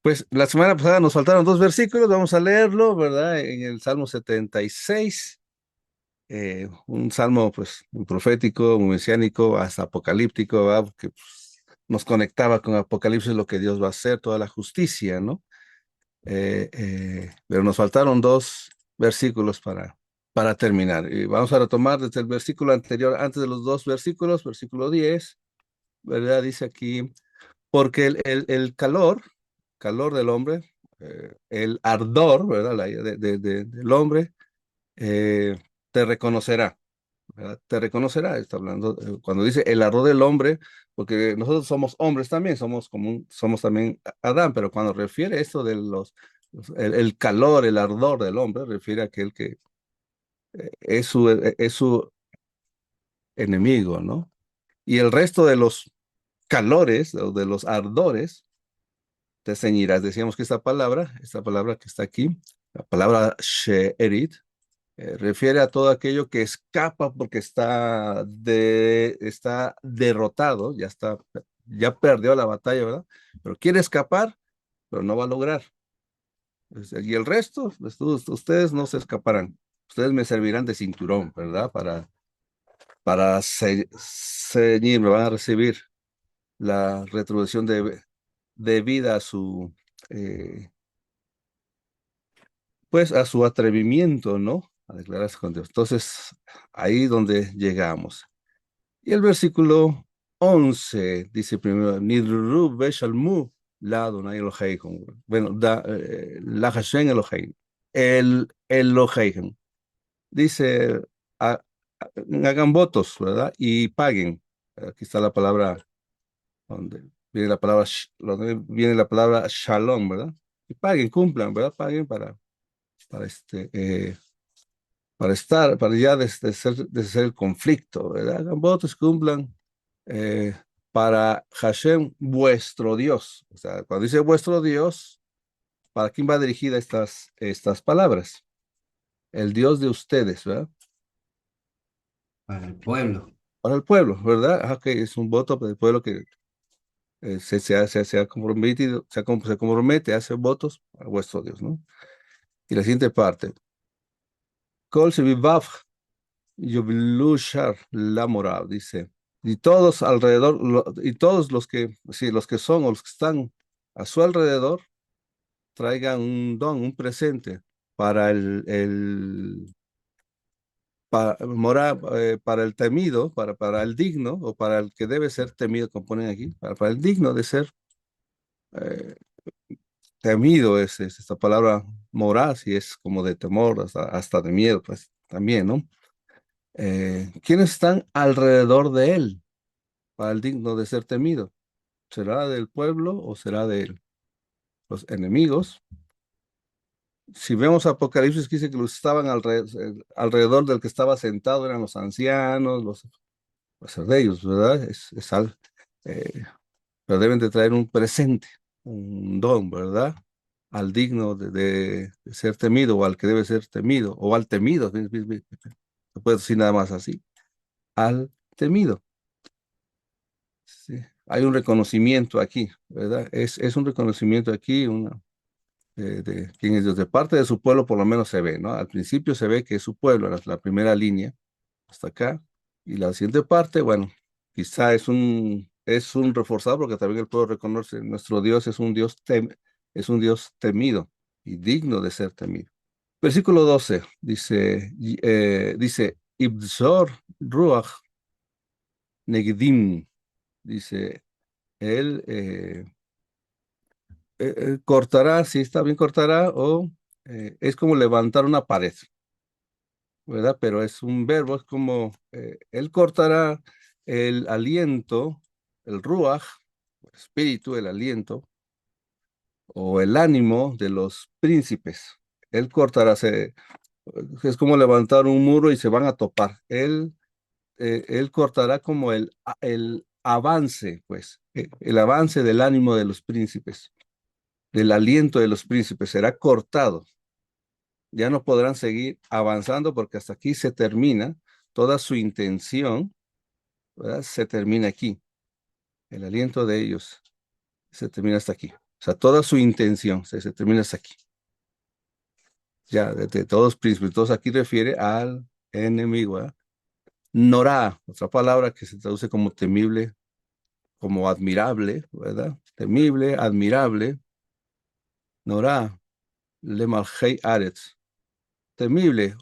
Pues la semana pasada nos faltaron dos versículos, vamos a leerlo, ¿verdad? En el Salmo 76, un salmo pues muy profético, muy mesiánico, hasta apocalíptico, ¿verdad? Porque pues, nos conectaba con Apocalipsis lo que Dios va a hacer, toda la justicia, ¿no? Pero nos faltaron dos versículos para terminar. Y vamos a retomar desde el versículo anterior, antes de los dos versículos, versículo 10, ¿verdad? Dice aquí, porque el calor del hombre, el ardor, ¿verdad? Del hombre, eh, te reconocerá, ¿verdad? Te reconocerá, está hablando, cuando dice el ardor del hombre, porque nosotros somos hombres también, somos también Adán, pero cuando refiere esto de el calor, el ardor del hombre, refiere a aquel que es su enemigo, ¿no? Y el resto de los calores, o de los ardores, te ceñirás. Decíamos que esta palabra que está aquí, la palabra she'erit, refiere a todo aquello que escapa porque está derrotado, ya perdió la batalla, ¿verdad? Pero quiere escapar, pero no va a lograr. Y el resto, pues, ustedes no se escaparán. Ustedes me servirán de cinturón, ¿verdad? Para ceñirme, van a recibir la retribución de vida a eh, pues a su atrevimiento, ¿no? A declararse con Dios. Entonces, ahí donde llegamos. Y el versículo 11 dice primero, Nidru Beshalmu la Adonai Eloheikum. Bueno, la Hashem Elohim. El Eloheikum. Dice, "Ha- hagan votos, ¿verdad? Y paguen. Aquí está la palabra, donde donde viene la palabra shalom, ¿verdad? Y paguen, cumplan, ¿verdad? Paguen para para estar, para ya deshacer el conflicto, ¿verdad? Hagan votos, cumplan eh, para Hashem, vuestro Dios. O sea, cuando dice vuestro Dios, ¿para quién va dirigida estas palabras? El Dios de ustedes, ¿verdad? para el pueblo. Para el pueblo, ¿verdad? Que es un voto del pueblo que se ha comprometido, se compromete a hacer votos a vuestro Dios, ¿no? Y la siguiente parte, Kol Sevivav Yubilushar la moral, dice, y todos alrededor, y todos los que, sí, los que son o los que están a su alrededor, traigan un don, un presente para para el temido, para el digno, o para el que debe ser temido, como ponen aquí, para el digno de ser eh, temido, es esta palabra moral, si es como de temor, hasta de miedo, pues también, ¿no? ¿Quiénes están alrededor de él para el digno de ser temido? ¿Será del pueblo o será de los enemigos? Si vemos Apocalipsis, que dice que los estaban alrededor del que estaba sentado, eran los ancianos, pues de ellos, ¿verdad? Eh, pero deben de traer un presente, un don, ¿verdad? Al digno de ser temido, o al que debe ser temido, o al temido, no puedo decir nada más así, al temido. Sí. Hay un reconocimiento aquí, ¿verdad? Es un reconocimiento aquí, de quién es Dios. De parte de su pueblo por lo menos se ve, ¿no? Al principio se ve que es su pueblo, la primera línea, hasta acá. Y la siguiente parte, bueno, quizá es un reforzado porque también el pueblo reconoce, nuestro Dios es un Dios temido y digno de ser temido. Versículo 12 dice, Ibzor Ruach Negidim, dice, él cortará, si está bien cortará, o es como levantar una pared, ¿verdad? Pero es un verbo, es como él cortará el aliento, el ruaj, el espíritu, el aliento, o el ánimo de los príncipes. Él cortará, es como levantar un muro y se van a topar. Él cortará como el avance, pues, el avance del ánimo de los príncipes, del aliento de los príncipes, será cortado. Ya no podrán seguir avanzando porque hasta aquí se termina toda su intención, ¿verdad? Se termina aquí. El aliento de ellos se termina hasta aquí. O sea, toda su intención se termina hasta aquí. Ya, de todos príncipes, todos aquí refiere al enemigo, ¿verdad? Norá, otra palabra que se traduce como temible, como admirable, ¿verdad? Temible, admirable. Norá, le malhei aretz. Temible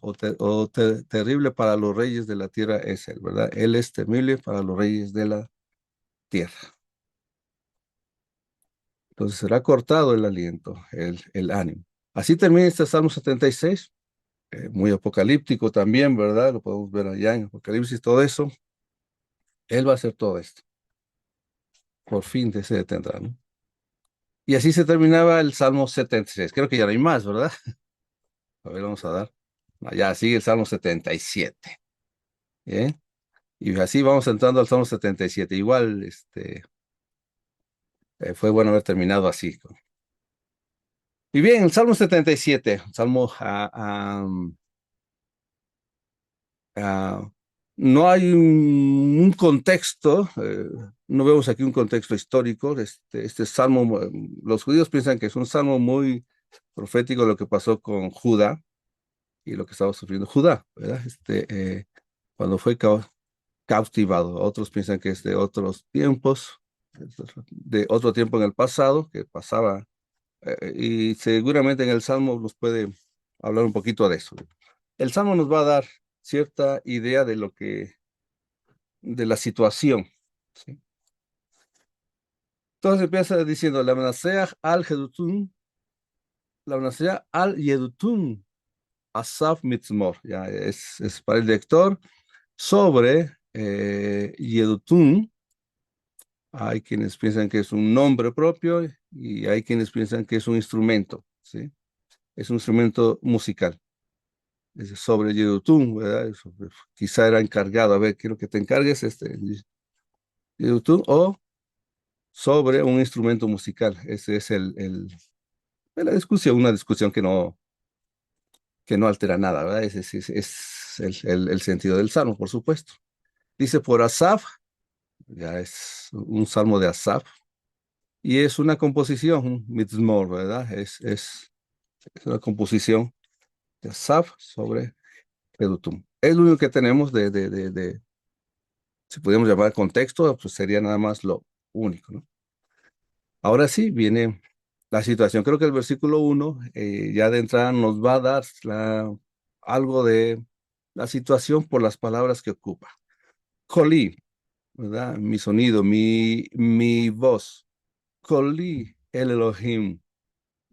terrible para los reyes de la tierra es él, ¿verdad? Él es temible para los reyes de la tierra. Entonces será cortado el aliento, el ánimo. Así termina este Salmo 76, muy apocalíptico también, ¿verdad? Lo podemos ver allá en Apocalipsis, todo eso. Él va a hacer todo esto. Por fin se detendrá, ¿no? Y así se terminaba el Salmo 76. Creo que ya no hay más, ¿verdad? A ver, vamos a dar. Allá sigue el Salmo 77. ¿Bien? Y así vamos entrando al Salmo 77. Igual, fue bueno haber terminado así. Y bien, el Salmo 77, Salmo ah, no hay un contexto, no vemos aquí un contexto histórico. Este salmo, los judíos piensan que es un salmo muy profético de lo que pasó con Judá y lo que estaba sufriendo Judá, ¿verdad? Cuando fue cautivado. Otros piensan que es de otros tiempos, de otro tiempo en el pasado, que pasaba, y seguramente en el salmo nos puede hablar un poquito de eso. El salmo nos va a dar cierta idea de la situación. ¿Sí? Entonces empieza diciendo, la amenazea al Yedutun, Asaf Mitzmor. Ya es para el lector sobre Yedutun. Hay quienes piensan que es un nombre propio y hay quienes piensan que es un instrumento, ¿sí? Es un instrumento musical. Es sobre Yedutun, ¿verdad? Quizá era encargado, a ver, quiero que te encargues Yedutun o sobre un instrumento musical. Ese es la discusión, una discusión que no altera nada, ¿verdad? Ese es el sentido del salmo, por supuesto. Dice por Asaf, ya es un salmo de Asaf, y es una composición, un Mizmor, ¿verdad? Es una composición de Asaf sobre Jedutum. Es lo único que tenemos si pudiéramos llamar contexto, pues sería nada más lo único, ¿no? Ahora sí viene la situación. Creo que el versículo 1 ya de entrada nos va a dar algo de la situación por las palabras que ocupa. Colí, ¿verdad? Mi sonido, mi voz. Colí el Elohim,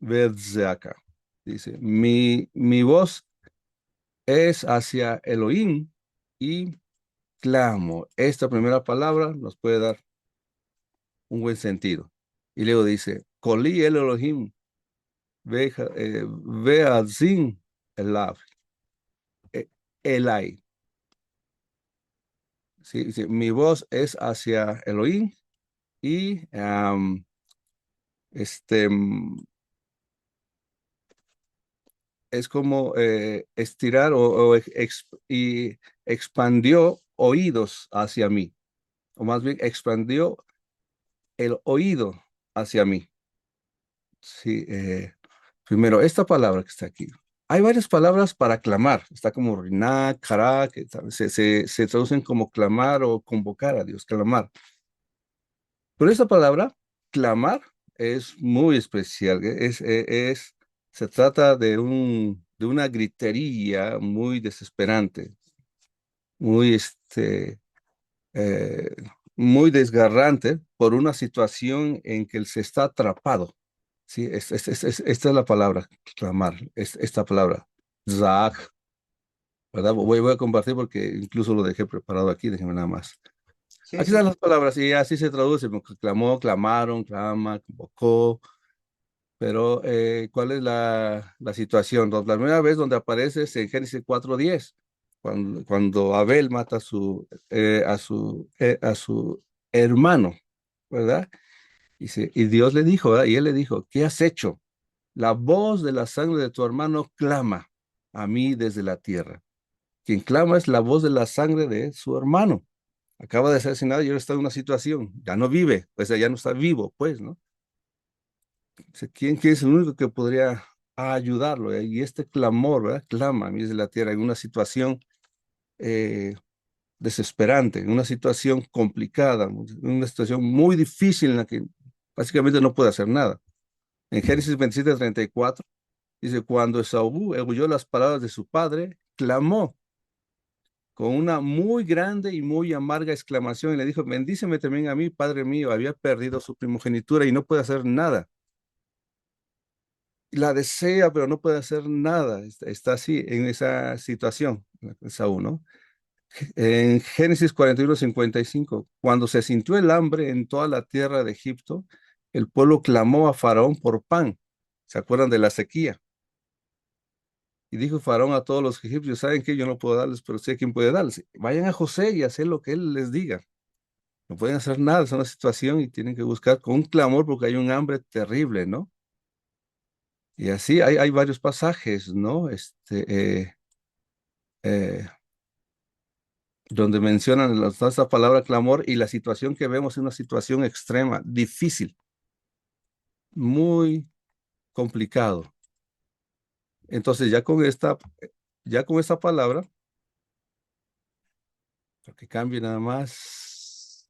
Vedzeaka. Dice, mi voz es hacia Elohim y clamo. Esta primera palabra nos puede dar un buen sentido. Y luego dice, Colí el Elohim, Beazin Elav, Elai. Sí, sí, mi voz es hacia Elohim y este es como estirar y expandió oídos hacia mí, o más bien expandió el oído hacia mí. Sí, primero, esta palabra que está aquí. Hay varias palabras para clamar. Está como riná, kará, que se traducen como clamar o convocar a Dios, clamar. Pero esta palabra, clamar, es muy especial. Se trata de una gritería muy desesperante, muy, eh, muy desgarrante por una situación en que él se está atrapado. Sí, esta es la palabra, clamar, esta palabra, zag, ¿verdad? Voy a compartir porque incluso lo dejé preparado aquí, déjenme nada más. Sí, Aquí están sí. las palabras y así se traduce, clamó, clamaron, clama, convocó, pero ¿cuál es la situación? La primera vez donde aparece es en Génesis 4:10, cuando Abel mata a su hermano, ¿verdad? Y Dios le dijo, ¿verdad? Y él le dijo, ¿qué has hecho? La voz de la sangre de tu hermano clama a mí desde la tierra. Quien clama es la voz de la sangre de su hermano. Acaba de ser asesinado y ahora está en una situación, ya no vive, pues ya no está vivo, pues, ¿no? Dice, ¿quién es el único que podría ayudarlo? Y este clamor, ¿verdad? Clama a mí desde la tierra en una situación eh, desesperante, en una situación complicada, en una situación muy difícil en la que básicamente no puede hacer nada. En Génesis 27:34 dice, cuando Esaú oyó las palabras de su padre, clamó con una muy grande y muy amarga exclamación y le dijo, bendíceme también a mí, padre mío, había perdido su primogenitura y no puede hacer nada. La desea, pero no puede hacer nada. Está así en esa situación, Esaú, ¿no? En Génesis 41:55, cuando se sintió el hambre en toda la tierra de Egipto, el pueblo clamó a Faraón por pan. ¿Se acuerdan de la sequía? Y dijo Faraón a todos los egipcios, ¿saben qué? Yo no puedo darles, pero sé quién puede darles. Vayan a José y hacer lo que él les diga. No pueden hacer nada, es una situación y tienen que buscar con un clamor porque hay un hambre terrible, ¿no? Y así hay varios pasajes, ¿no? Eh, donde mencionan esta palabra clamor y la situación que vemos es una situación extrema, difícil, muy complicado. Entonces ya con esta palabra, lo que cambie nada más.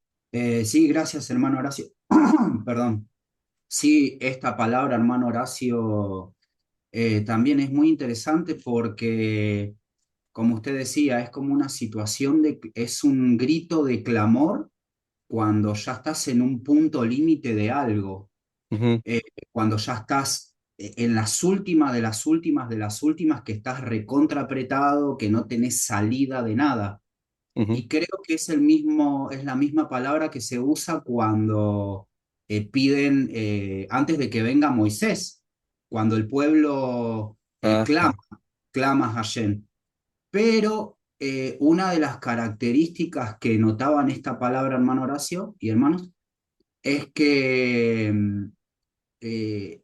Sí, gracias, hermano Horacio. Perdón. Sí, esta palabra, hermano Horacio, también es muy interesante porque, como usted decía, es como una situación es un grito de clamor cuando ya estás en un punto límite de algo, Ujú, eh, cuando ya estás en las últimas de las últimas de las últimas, que estás recontra apretado, que no tenés salida de nada. ujú, Y creo que es la misma palabra que se usa cuando piden, antes de que venga Moisés, cuando el pueblo ajá, clama a Hashem. Pero una de las características que notaban esta palabra, hermano Horacio y hermanos, es que eh,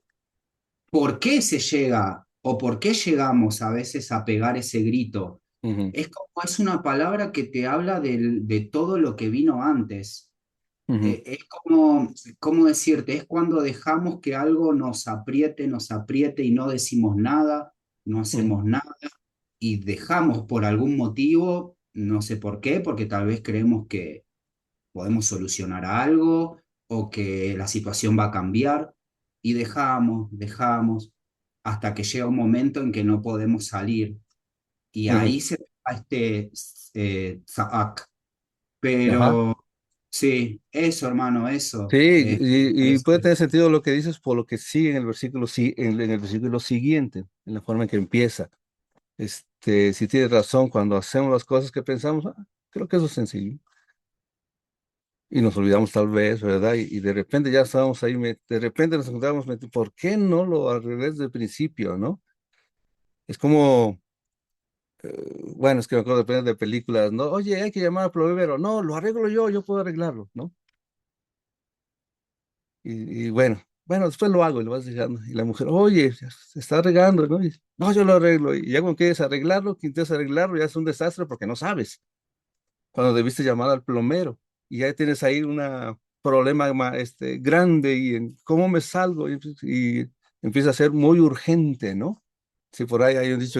¿por qué se llega o por qué llegamos a veces a pegar ese grito? ujú, Es una palabra que te habla de todo lo que vino antes. ujú, Es como, ¿cómo decirte? Es cuando dejamos que algo nos apriete y no decimos nada, no ujú, hacemos nada y dejamos por algún motivo, no sé por qué, porque tal vez creemos que podemos solucionar algo o que la situación va a cambiar y dejamos hasta que llega un momento en que no podemos salir y ujú. ahí se da este Zaak. Ajá. Pero sí, eso hermano, Sí, eso. Me y puede parece. tener sentido lo que dices por lo que sigue en el versículo, en el versículo siguiente, en la forma en que empieza. Si tienes razón, cuando hacemos las cosas que pensamos, creo que eso es sencillo. Y nos olvidamos tal vez, ¿verdad? Y de repente ya estábamos ahí, de repente nos encontramos, ¿por qué no lo arreglé desde el principio, no? Es como, bueno, es que me acuerdo de películas, ¿no? Oye, hay que llamar al plomero, no, lo arreglo yo puedo arreglarlo, ¿no? Y bueno, después lo hago y lo vas dejando. Y la mujer, oye, ya se está regando, ¿no? Y, no, yo lo arreglo. Y ya cuando quieres arreglarlo, quien te hace arreglarlo ya es un desastre porque no sabes. Cuando debiste llamar al plomero y ya tienes ahí un problema grande y cómo me salgo y empieza a ser muy urgente, ¿no? Si por ahí hay un dicho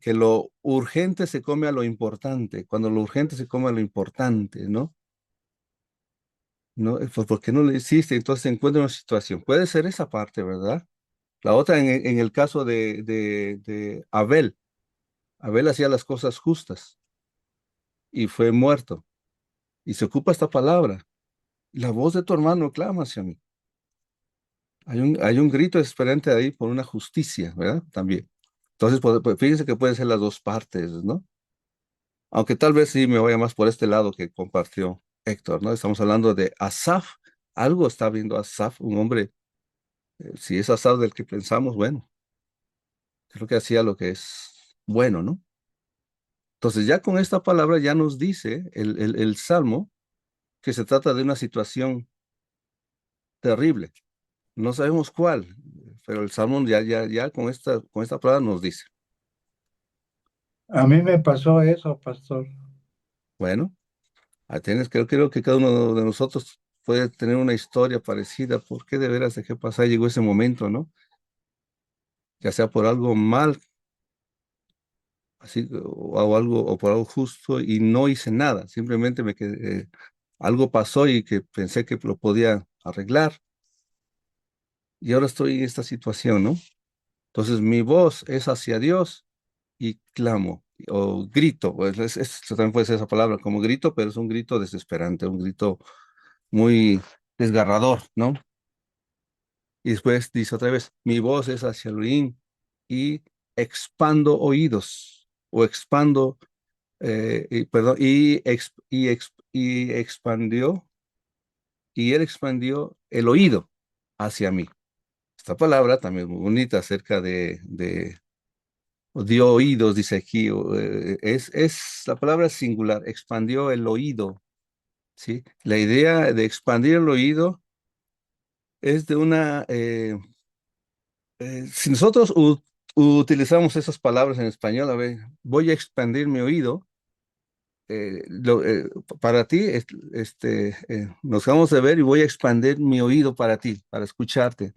que lo urgente se come a lo importante, cuando lo urgente se come a lo importante, ¿no? No, pues ¿por qué no le hiciste? Entonces se encuentra en una situación. Puede ser esa parte, ¿verdad? La otra en el caso de Abel. Abel hacía las cosas justas y fue muerto. Y se ocupa esta palabra. La voz de tu hermano clama hacia mí. Hay un grito esperante ahí por una justicia, ¿verdad? También. Entonces, fíjense que pueden ser las dos partes, ¿no? Aunque tal vez sí me vaya más por este lado que compartió Héctor, ¿no? Estamos hablando de Asaf. Algo está viendo Asaf, un hombre. Si es Asaf del que pensamos, bueno, creo que hacía lo que es bueno, ¿no? Entonces, ya con esta palabra ya nos dice el Salmo que se trata de una situación terrible. No sabemos cuál, pero el Salmo ya con esta palabra nos dice. A mí me pasó eso, pastor. Bueno, creo que cada uno de nosotros puede tener una historia parecida. ¿Por qué de veras dejé pasar? Llegó ese momento, ¿no? Ya sea por algo mal, así, o algo, o por algo justo, y no hice nada. Simplemente me quedé, algo pasó y que pensé que lo podía arreglar. Y ahora estoy en esta situación, ¿no? Entonces mi voz es hacia Dios y clamo o grito, pues también puede ser esa palabra como grito, pero es un grito desesperante, un grito muy desgarrador, ¿no? Y después dice otra vez, mi voz es hacia Elohim y expando oídos o expando, perdón, y expandió, y él expandió el oído hacia mí. Esta palabra también es muy bonita acerca de o dio oídos, dice aquí, es la palabra singular, expandió el oído, ¿sí? La idea de expandir el oído es de una, si nosotros utilizamos esas palabras en español, a ver, voy a expandir mi oído, para ti, nos vamos a ver y voy a expandir mi oído para ti, para escucharte.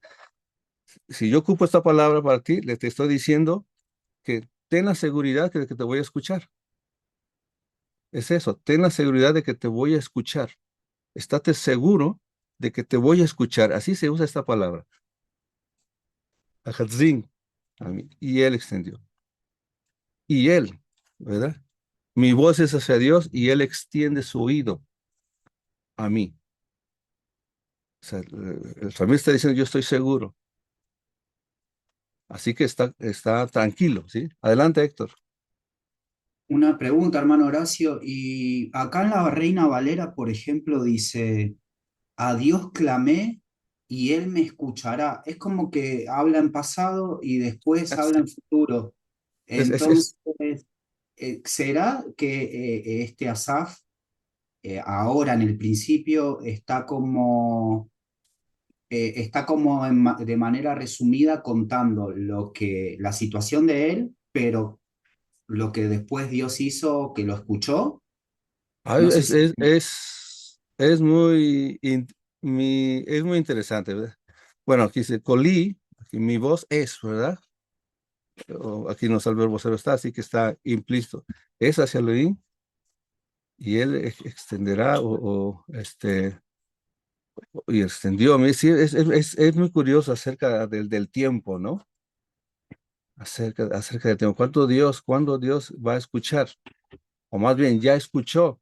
Si yo ocupo esta palabra para ti, le te estoy diciendo que ten la seguridad que te voy a escuchar. Es eso, ten la seguridad de que te voy a escuchar. Estate seguro de que te voy a escuchar. Así se usa esta palabra. Ahatzin, y él extendió. Y él, ¿verdad? Mi voz es hacia Dios y él extiende su oído a mí. O sea, el salmista está diciendo, yo estoy seguro. Así que está tranquilo, ¿sí? Adelante, Héctor. Una pregunta, hermano Horacio, y acá en la Reina Valera, por ejemplo, dice, a Dios clamé y Él me escuchará. Es como que habla en pasado y después habla en futuro. Es, Entonces, ¿será que este Asaf ahora en el principio está como de manera resumida contando la situación de él, pero lo que después Dios hizo, que lo escuchó? ay, No sé si... es muy, es muy interesante, ¿verdad? Bueno, aquí dice, colí, aquí mi voz es, ¿verdad? Aquí no está el verbo ser está, así que está implícito. Es hacia Elohim y él extenderá y extendió a mí. Sí, es muy curioso acerca del tiempo, ¿no? Acerca del tiempo. ¿Cuándo Dios va a escuchar? O más bien, ya escuchó.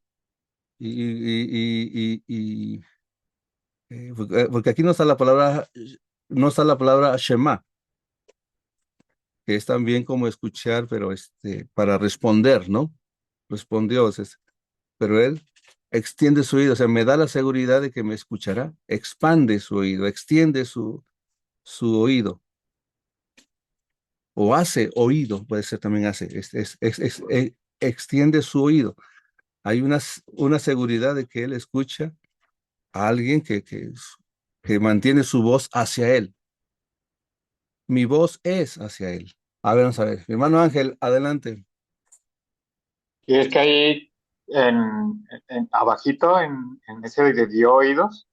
Porque aquí no está la palabra Shema, que es también como escuchar, pero para responder, ¿no? Respondió, pero él extiende su oído, o sea, me da la seguridad de que me escuchará, expande su oído, extiende su oído, o hace oído, puede ser también hace, extiende su oído. Hay una seguridad de que él escucha a alguien que mantiene su voz hacia él. Mi voz es hacia él. A ver, vamos a ver. Mi hermano Ángel, adelante. Y es que ahí abajito en ese de dio oídos,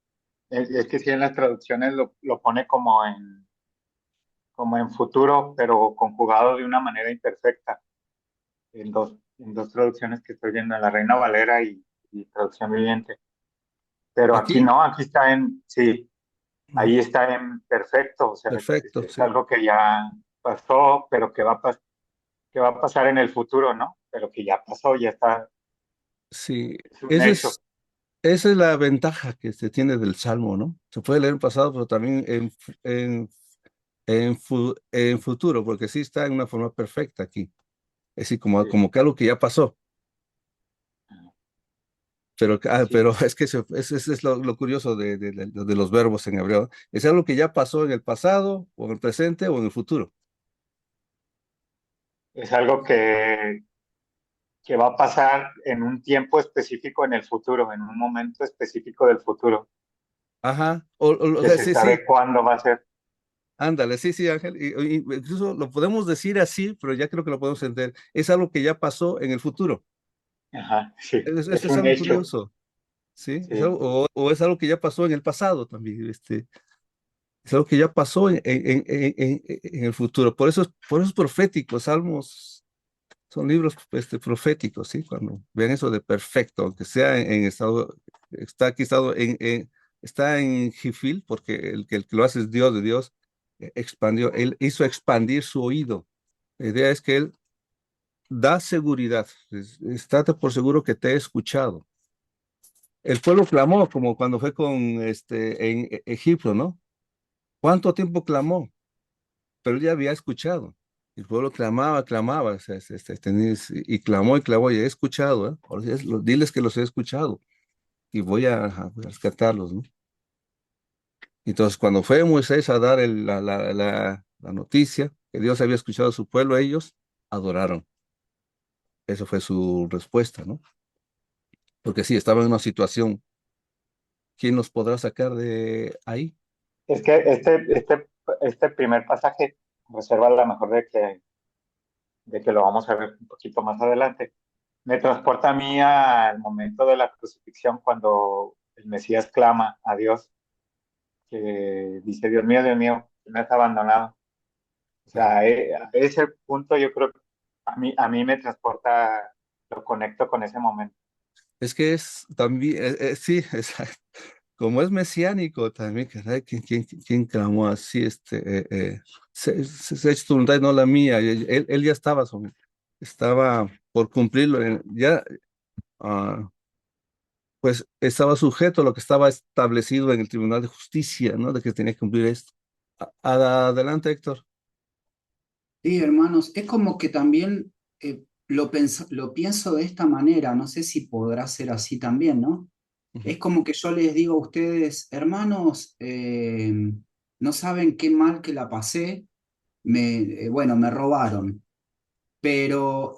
es que sí en las traducciones lo pone como en futuro, pero conjugado de una manera imperfecta, en dos traducciones que estoy viendo, en la Reina Valera y traducción viviente. Pero aquí Aquí, no, aquí está sí, mm, ahí está en perfecto, o sea, perfecto, es sí. algo que ya pasó, pero que va a pasar en el futuro, ¿no? Pero que ya pasó, ya está, Sí, es un esa hecho. es, esa es la ventaja que se tiene del Salmo, ¿no? Se puede leer en pasado, pero también en futuro, porque sí está en una forma perfecta aquí. Es decir, Sí, como que algo que ya pasó. sí. Pero es que eso es lo curioso de los verbos en hebreo. Es algo que ya pasó en el pasado, o en el presente, o en el futuro. Es algo que va a pasar en un tiempo específico en el futuro, en un momento específico del futuro, Ajá. O que sea, se sí, sí. sabe cuándo va a ser. Ándale, sí, sí, Ángel. Incluso lo podemos decir así, pero ya creo que lo podemos entender. Es algo que ya pasó en el futuro. Ajá, sí, Es, es- es es un algo hecho. curioso. ¿sí? Es Sí, algo, o es algo que ya pasó en el pasado también, es algo que ya pasó en el futuro. Por eso es profético. Salmos son libros proféticos, ¿sí? Cuando ven eso de perfecto, aunque sea en estado, está aquí estado está en Gifil, porque el que lo hace es Dios de Dios, expandió, él hizo expandir su oído. La idea es que él da seguridad, estate por seguro que te he escuchado. El pueblo clamó, como cuando fue con en Egipto, ¿no? ¿Cuánto tiempo clamó? Pero él ya había escuchado. El pueblo clamaba, clamaba, o sea, y clamó y clamó, y he escuchado, ¿eh? Ahora sí diles que los he escuchado y voy a rescatarlos, ¿no? Entonces, cuando fue Moisés a dar la noticia que Dios había escuchado a su pueblo, ellos adoraron. Eso fue su respuesta, ¿no? Porque sí, estaba en una situación. ¿Quién los podrá sacar de ahí? es que este primer pasaje reserva la mejor de que lo vamos a ver un poquito más adelante. Me transporta a mí al momento de la crucifixión cuando el Mesías clama a Dios, que dice, Dios mío, me has abandonado. O Ajá. sea, a ese punto yo creo que a mí me transporta, lo conecto con ese momento. Es que es también, sí, como es mesiánico también, caray, ¿quién clamó así? Se ha hecho tu voluntad y no la mía. Y él ya estaba, estaba por cumplirlo, ya, ah, pues estaba sujeto a lo que estaba establecido en el Tribunal de Justicia, ¿no? De que tenía que cumplir esto. Adelante, Héctor. Sí, hermanos, es como que también lo pienso de esta manera, no sé si podrá ser así también, ¿no? Ujú. Es como que yo les digo a ustedes, hermanos, no saben qué mal que la pasé, bueno, me robaron, pero,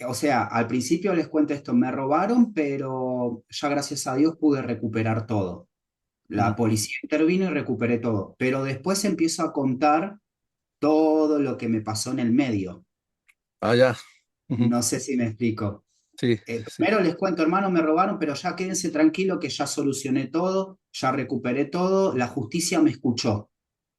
o sea, al principio les cuento esto, me robaron, pero ya gracias a Dios pude recuperar todo. La Ujú. policía intervino y recuperé todo, pero después empiezo a contar todo lo que me pasó en el medio. Ah, ya. Ujú. No sé si me explico. Sí, sí. Primero les cuento, hermano, me robaron, pero ya quédense tranquilo que ya solucioné todo, ya recuperé todo, la justicia me escuchó.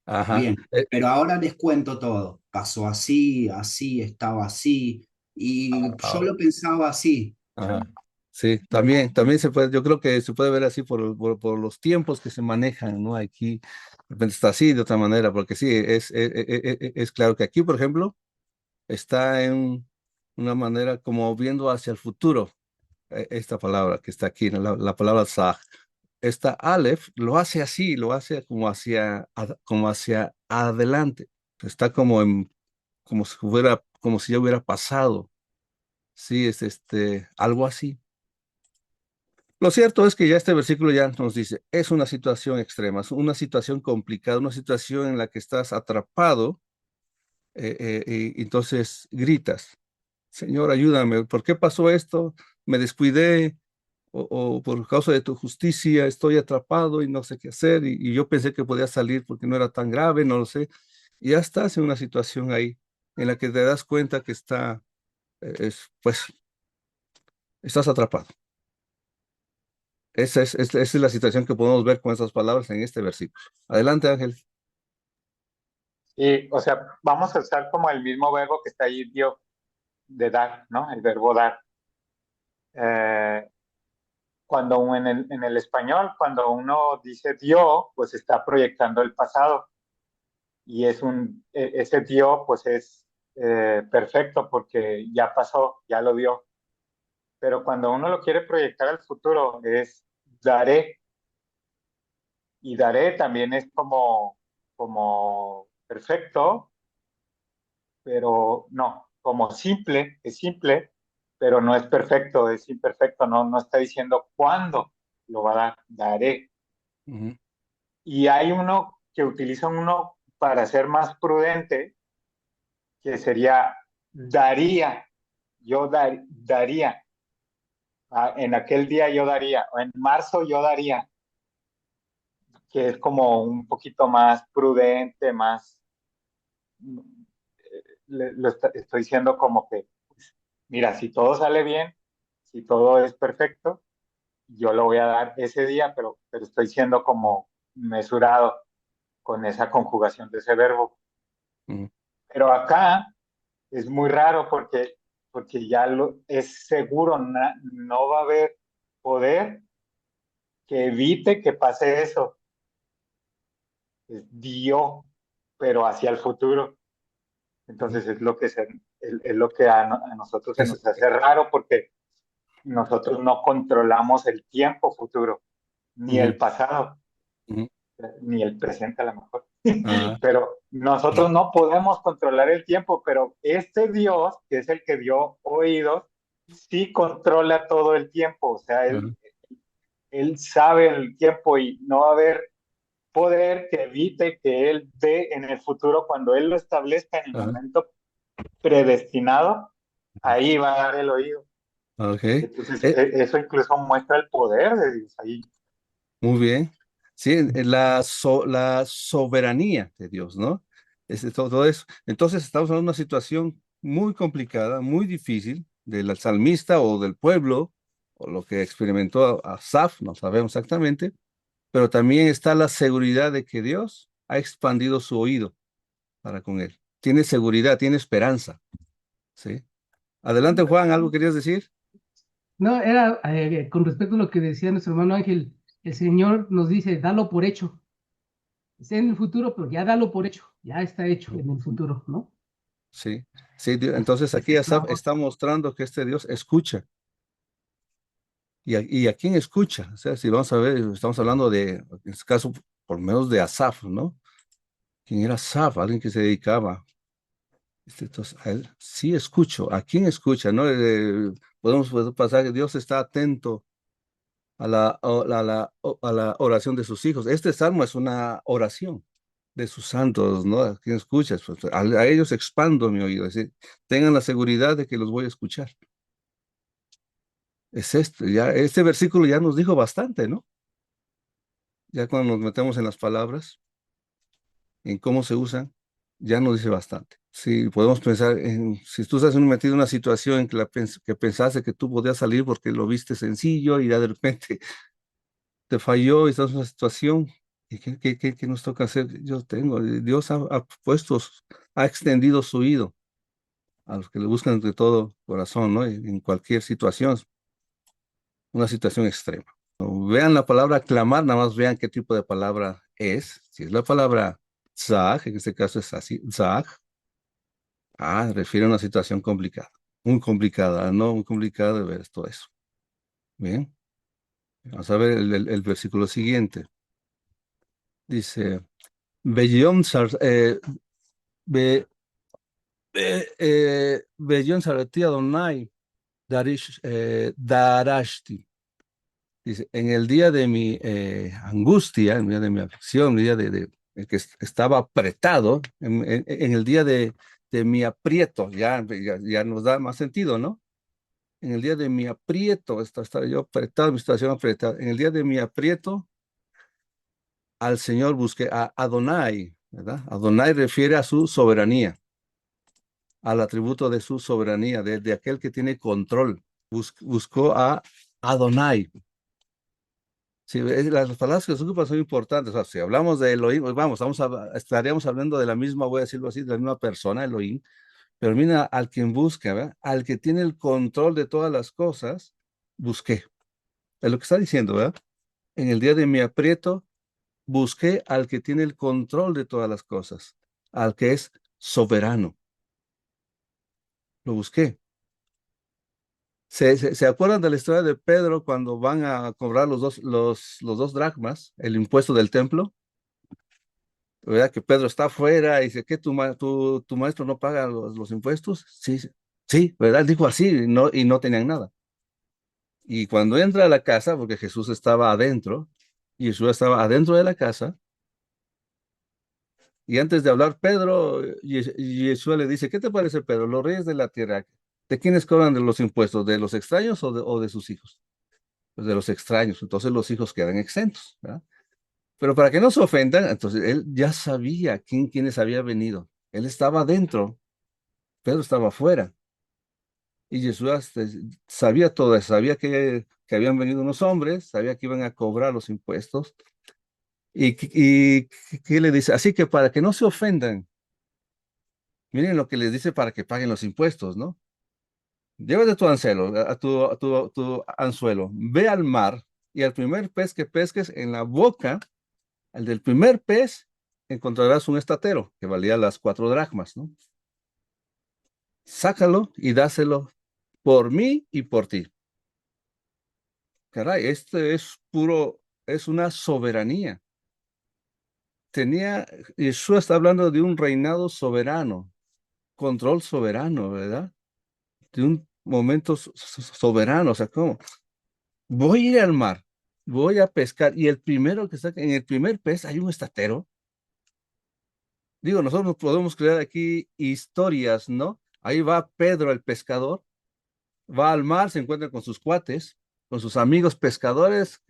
Ajá. Bien, pero ahora les cuento todo. Pasó así, así, estaba así, y yo Ah, lo pensaba así. ajá. Sí, también se puede, yo creo que se puede ver así por los tiempos que se manejan, ¿no? Aquí, de repente está así de otra manera, porque sí, es claro que aquí, por ejemplo, está en una manera como viendo hacia el futuro, esta palabra que está aquí, ¿no? La palabra Zah. Esta Aleph lo hace así, lo hace como hacia adelante, está como si como si ya hubiera pasado, sí, es algo así. Lo cierto es que ya este versículo ya nos dice, es una situación extrema, es una situación complicada, una situación en la que estás atrapado, y entonces gritas, Señor, ayúdame, ¿por qué pasó esto? Me descuidé, o por causa de tu justicia estoy atrapado y no sé qué hacer, y yo pensé que podía salir porque no era tan grave, no lo sé. Y ya estás en una situación ahí en la que te das cuenta que pues, estás atrapado. Esa es la situación que podemos ver con esas palabras en este versículo. Adelante, Ángel. Y, o sea, vamos a usar como el mismo verbo que está ahí, dio, de dar, ¿no? El verbo dar. Eh, en el español, cuando uno dice dio, pues está proyectando el pasado. Y ese dio, pues es perfecto porque ya pasó, ya lo dio. Pero cuando uno lo quiere proyectar al futuro, es daré. Y daré también es como perfecto, pero no, como simple, es simple, pero no es perfecto, es imperfecto, no está diciendo cuándo lo va a dar, daré. Ujú. Y hay uno que utiliza uno para ser más prudente, que sería daría, daría. En aquel día yo daría, o en marzo yo daría, que es como un poquito más prudente, más, estoy diciendo como que, pues, mira, si todo sale bien, si todo es perfecto, yo lo voy a dar ese día, pero estoy siendo como mesurado con esa conjugación de ese verbo. Ujú. Pero acá es muy raro porque ya es seguro, no va a haber poder que evite que pase eso. Dio, pero hacia el futuro. Entonces es lo que a nosotros se Es, nos hace raro porque nosotros no controlamos el tiempo futuro, ni ujú, el pasado, ujú. ni el presente a lo mejor. Ah, Pero nosotros no podemos controlar el tiempo, pero este Dios, que es el que dio oídos, sí controla todo el tiempo. O sea, ajá, él sabe el tiempo y no va a haber poder que evite que él ve en el futuro cuando él lo establezca en el ajá, momento predestinado, ahí va a dar el oído. ok. Entonces, Eh, eso incluso muestra el poder de Dios ahí. Muy bien. Sí, la soberanía de Dios, ¿no? Todo eso. Entonces estamos en una situación muy complicada, muy difícil del salmista o del pueblo, o lo que experimentó Asaf, no sabemos exactamente, pero también está la seguridad de que Dios ha expandido su oído para con él. Tiene seguridad, tiene esperanza, ¿sí? Adelante, Juan, ¿algo querías decir? No, era con respecto a lo que decía nuestro hermano Ángel, el Señor nos dice, dalo por hecho. Está en el futuro, pero ya dalo por hecho, ya está hecho en el futuro, ¿no? Sí, sí, entonces aquí Asaf está mostrando que este Dios escucha. Y a quién escucha? O sea, si vamos a ver, estamos hablando de, en este caso, por lo menos de Asaf, ¿no? ¿Quién era Asaf? Alguien que se dedicaba. Entonces, a él sí escucho. ¿A quién escucha? ¿No? Podemos pasar que Dios está atento a la oración de sus hijos. Este salmo es una oración de sus santos, ¿no? ¿A quién escuchas? Pues, a ellos expando mi oído. Es decir, tengan la seguridad de que los voy a escuchar. Es esto, ya, este versículo ya nos dijo bastante, ¿no? Ya cuando nos metemos en las palabras, en cómo se usan, ya nos dice bastante. Si podemos pensar en, si tú estás metido en una situación en que, que pensaste que tú podías salir porque lo viste sencillo y ya de repente te falló y estás en una situación, ¿y qué nos toca hacer? Yo tengo, Dios ha puesto, ha extendido su oído a los que le buscan de todo corazón, ¿no? En cualquier situación, una situación extrema. Vean la palabra clamar, nada más vean qué tipo de palabra es. Si es la palabra zag, en este caso es así, zag, refiere a una situación complicada, muy complicada, no muy complicada de ver todo eso. Bien, vamos a ver el versículo siguiente. Dice, Beyom sar, Beyom sarati Adonai darashti. Dice, en el día de mi angustia, en el día de mi aflicción, en el día en que estaba apretado, en el día de mi aprieto, ya nos da más sentido, ¿no? En el día de mi aprieto, estaba yo apretado, mi situación apretada. En el día de mi aprieto, al Señor busqué, a Adonai, ¿verdad? Adonai refiere a su soberanía, al atributo de su soberanía, de aquel que tiene control. Buscó a Adonai. Sí, las palabras que se ocupan son importantes. O sea, si hablamos de Elohim, pues vamos, estaríamos hablando de la misma, voy a decirlo así, de la misma persona, Elohim, pero mira al quien busca, ¿verdad? Al que tiene el control de todas las cosas, busqué. Es lo que está diciendo, ¿verdad? En el día de mi aprieto, busqué al que tiene el control de todas las cosas, al que es soberano. Lo busqué. ¿Se acuerdan de la historia de Pedro cuando van a cobrar los dos dracmas, el impuesto del templo? ¿Verdad? Que Pedro está afuera y dice, ¿qué tu maestro no paga los impuestos? Sí, sí, sí, ¿verdad? Dijo así y no tenían nada. Y cuando entra a la casa, porque Jesús estaba adentro, y Jesús estaba adentro de la casa, y antes de hablar, Pedro, y Jesús le dice, ¿qué te parece, Pedro? Los reyes de la tierra, ¿de quiénes cobran de los impuestos? ¿De los extraños o de sus hijos? Pues de los extraños, entonces los hijos quedan exentos, ¿verdad? Pero para que no se ofendan, entonces él ya sabía quiénes había venido. Él estaba adentro, Pedro estaba afuera. Y Jesús sabía todo eso, sabía que habían venido unos hombres, sabía que iban a cobrar los impuestos. ¿Qué le dice? Así que para que no se ofendan, miren lo que les dice para que paguen los impuestos, ¿no? Llévate tu anzuelo, tu anzuelo, ve al mar y al primer pez que pesques en la boca, al del primer pez, encontrarás un estatero que valía las 4 dracmas, ¿no? Sácalo y dáselo por mí y por ti. Caray, este es puro, es una soberanía. Yeshua está hablando de un reinado soberano, control soberano, ¿verdad? De un momento soberano, o sea, ¿cómo? Voy a ir al mar, voy a pescar, y el primero que saca, en el primer pez hay un estatero. Digo, nosotros podemos crear aquí historias, ¿no? Ahí va Pedro el pescador, va al mar, se encuentra con sus cuates, con sus amigos pescadores.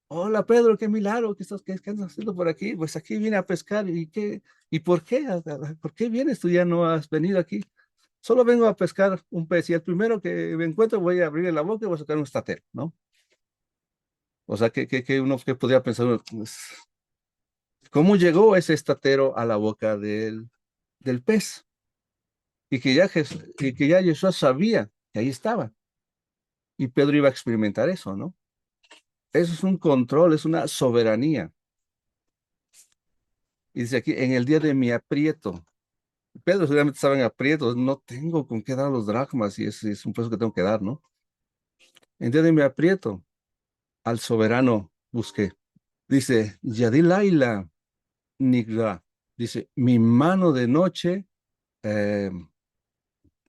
Hola Pedro, qué milagro, qué andas haciendo por aquí? Pues aquí vine a pescar. ¿Y por qué? ¿Por qué vienes? Tú ya no has venido aquí. Solo vengo a pescar un pez y el primero que me encuentro voy a abrirle la boca y voy a sacar un estatero, ¿no? O sea, que podría pensar, pues, ¿cómo llegó ese estatero a la boca del pez? Y que ya Jesús sabía que ahí estaba. Y Pedro iba a experimentar eso, ¿no? Eso es un control, es una soberanía. Y dice aquí, en el día de mi aprieto. Pedro seguramente estaba en aprietos, no tengo con qué dar los dracmas y es un precio que tengo que dar, ¿no? En el día de mi aprieto, al soberano busqué. Dice, Yadilaila Nigra. Dice, mi mano de noche eh,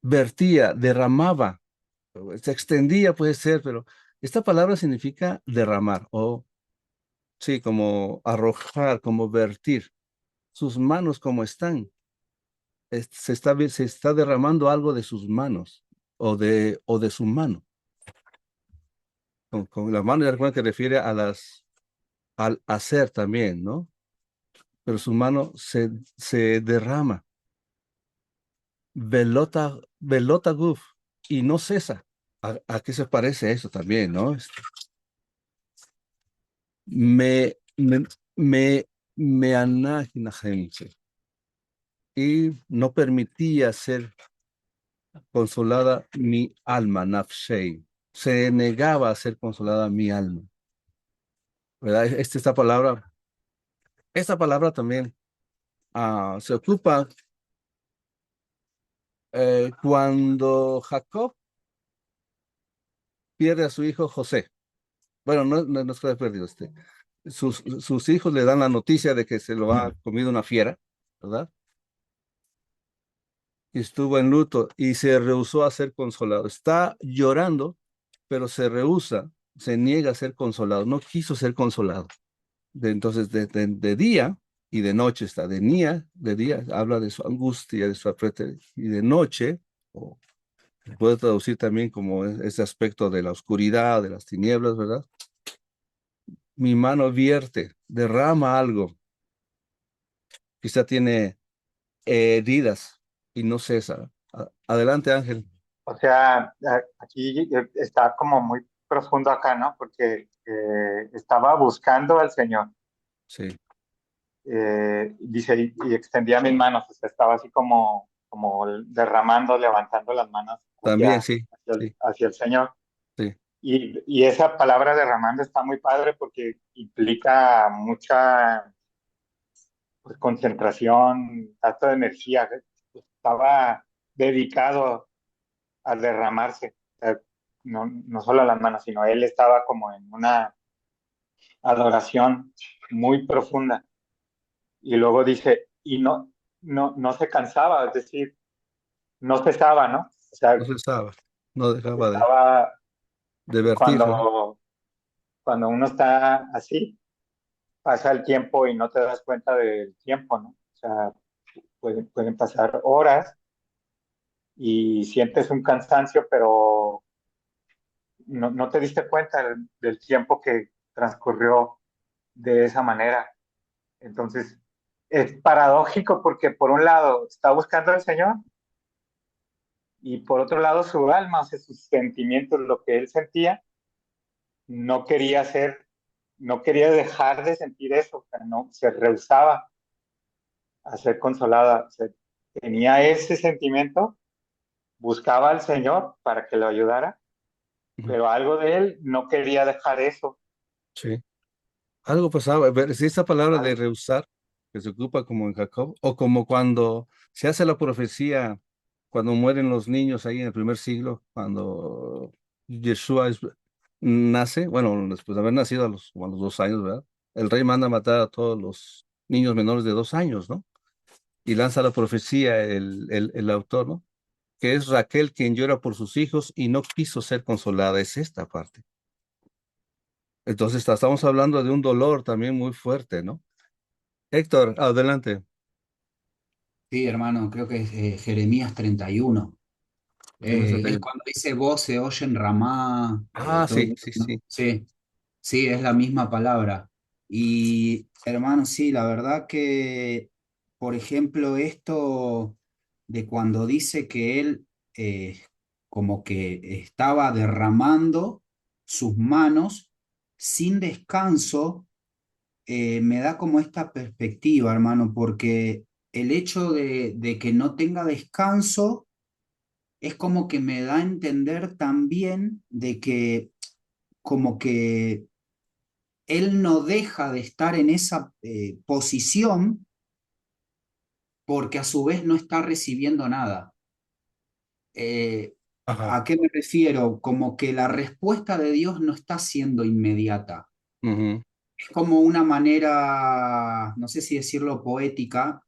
vertía, derramaba, se extendía, puede ser, pero esta palabra significa derramar, o sí, como arrojar, como vertir. Sus manos como están, se está derramando algo de sus manos o de su mano. Con la mano, ya recuerda que refiere al hacer también, ¿no? Pero su mano se derrama. Velota guf, y no cesa. ¿A qué se parece eso también, no? Me, me, me, me anajinajense, y no permitía ser consolada mi alma, nafshei. Se negaba a ser consolada mi alma, ¿verdad? Esta palabra también se ocupa cuando Jacob pierde a su hijo José. Bueno, no es que haya perdido. Sus hijos le dan la noticia de que se lo ha comido una fiera, ¿verdad? Y estuvo en luto y se rehusó a ser consolado. Está llorando, pero se niega a ser consolado. No quiso ser consolado. Entonces, de día y de noche está. De día habla de su angustia, de su aprieto, y de noche, o se puede traducir también como ese aspecto de la oscuridad, de las tinieblas, ¿verdad? Mi mano vierte, derrama algo. Quizá tiene heridas y no cesa. Adelante, Ángel. O sea, aquí está como muy profundo acá, ¿no? Porque estaba buscando al Señor. Sí, Dice, y extendía mis manos, o sea, estaba así como derramando, levantando las manos también sí, sí, hacia el Señor. sí. Y esa palabra derramando está muy padre porque implica mucha, pues, concentración, tanto de energía. Estaba dedicado a derramarse. O sea, no solo las manos, sino él estaba como en una adoración muy profunda. Y luego dice, y no se cansaba, es decir, no cesaba, ¿no? O No sea, cesaba, no dejaba de, estaba de vertir, ¿verdad? cuando uno está así, pasa el tiempo y no te das cuenta del tiempo, ¿no? O sea, pueden pasar horas y sientes un cansancio, pero no te diste cuenta del tiempo que transcurrió de esa manera. Entonces, es paradójico porque por un lado está buscando al Señor y por otro lado su alma, o sea, sus sentimientos, lo que él sentía, no quería hacer, no quería dejar de sentir eso, o sea, no, se rehusaba a ser consolada, o sea, tenía ese sentimiento, buscaba al Señor para que lo ayudara, Ujú. pero algo de él no quería dejar eso. Sí. Algo pasaba. Si esta palabra de Al- rehusar, que se ocupa como en Jacob, o como cuando se hace la profecía, cuando mueren los niños ahí en el primer siglo, cuando Yeshua nace, bueno, después de haber nacido como a los 2 años, ¿verdad? El rey manda a matar a todos los niños menores de 2 años, ¿no? Y lanza la profecía el autor, ¿no? Que es Raquel quien llora por sus hijos y no quiso ser consolada. Es esta parte. Entonces estamos hablando de un dolor también muy fuerte, ¿no? Héctor, adelante. Sí, hermano, creo que es Jeremías 31. Dime esa Es técnica. cuando dice voz se oye en Ramá, Ah, todo sí, eso, sí, ¿no? sí. Sí, sí, es la misma palabra. Y hermano, sí, la verdad que, por ejemplo, esto de cuando dice que él como que estaba derramando sus manos sin descanso, me da como esta perspectiva, hermano, porque el hecho de que no tenga descanso es como que me da a entender también de que como que él no deja de estar en esa posición porque a su vez no está recibiendo nada. Eh, Ajá. ¿A qué me refiero? Como que la respuesta de Dios no está siendo inmediata. Ujú, Es como una manera, no sé si decirlo poética,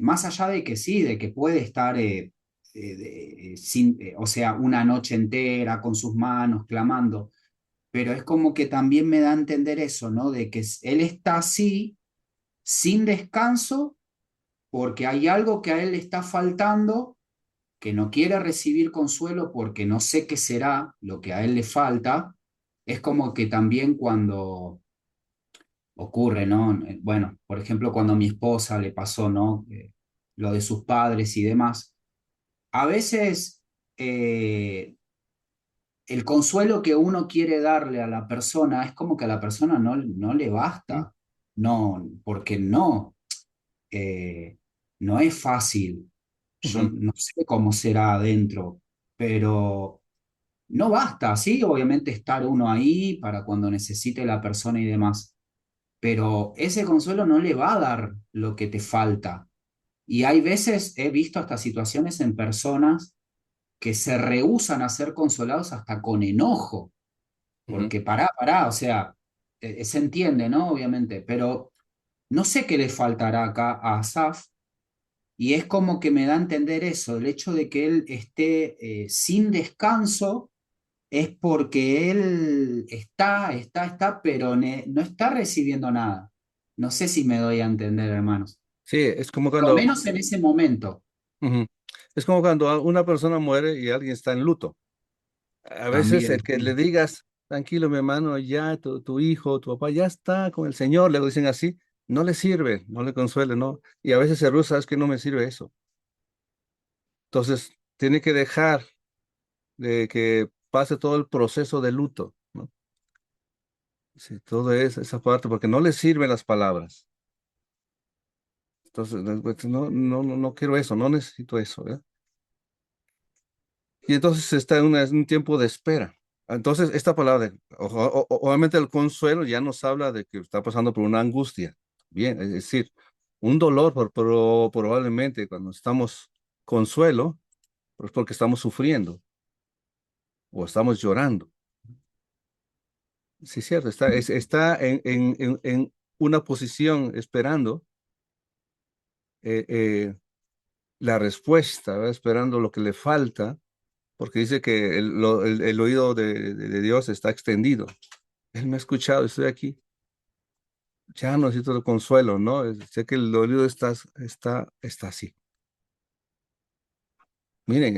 más allá de que sí, de que puede estar o sea, una noche entera con sus manos clamando, pero es como que también me da a entender eso, ¿no? De que él está así, sin descanso, porque hay algo que a él le está faltando, que no quiere recibir consuelo porque no sé qué será lo que a él le falta. Es como que también cuando ocurre, ¿no? Bueno, por ejemplo, cuando a mi esposa le pasó, ¿no? Lo de sus padres y demás. A veces eh, el consuelo que uno quiere darle a la persona es como que a la persona no le ujú, basta, no, porque no, no es fácil. Yo ujú, no sé cómo será adentro, pero no basta, sí, obviamente estar uno ahí para cuando necesite la persona y demás, pero ese consuelo no le va a dar lo que te falta. Y hay veces, he visto hasta situaciones en personas que se rehúsan a ser consolados hasta con enojo, ujú. porque pará, o sea, se entiende, ¿no? Obviamente, pero no sé qué le faltará acá a Asaf, y es como que me da a entender eso, el hecho de que él esté sin descanso es porque él está, pero no está recibiendo nada. No sé si me doy a entender, hermanos. Sí, es como Por lo cuando, menos en ese momento. ujú, es como cuando una persona muere y alguien está en luto. A veces También, el que le sí. digas, tranquilo, mi hermano, ya tu hijo, tu papá ya está con el Señor, le dicen así, no le sirve, no le consuele, ¿no? Y a veces se rusa, es que no me sirve eso. Entonces, tiene que dejar de que pase todo el proceso de luto, ¿no? Sí, todo es esa parte, porque no le sirven las palabras. Entonces, pues, no quiero eso, no necesito eso, ¿verdad? Y entonces está en un tiempo de espera. Entonces, esta palabra, obviamente el consuelo ya nos habla de que está pasando por una angustia. Bien, es decir, un dolor, pero probablemente cuando estamos consuelo, pues porque estamos sufriendo o estamos llorando. Sí, es cierto, está en una posición esperando eh, eh, la respuesta, ¿verdad? Esperando lo que le falta, porque dice que el oído de Dios está extendido. Él me ha escuchado, estoy aquí. Ya no necesito el consuelo, ¿no? Sé que el oído está así. Miren,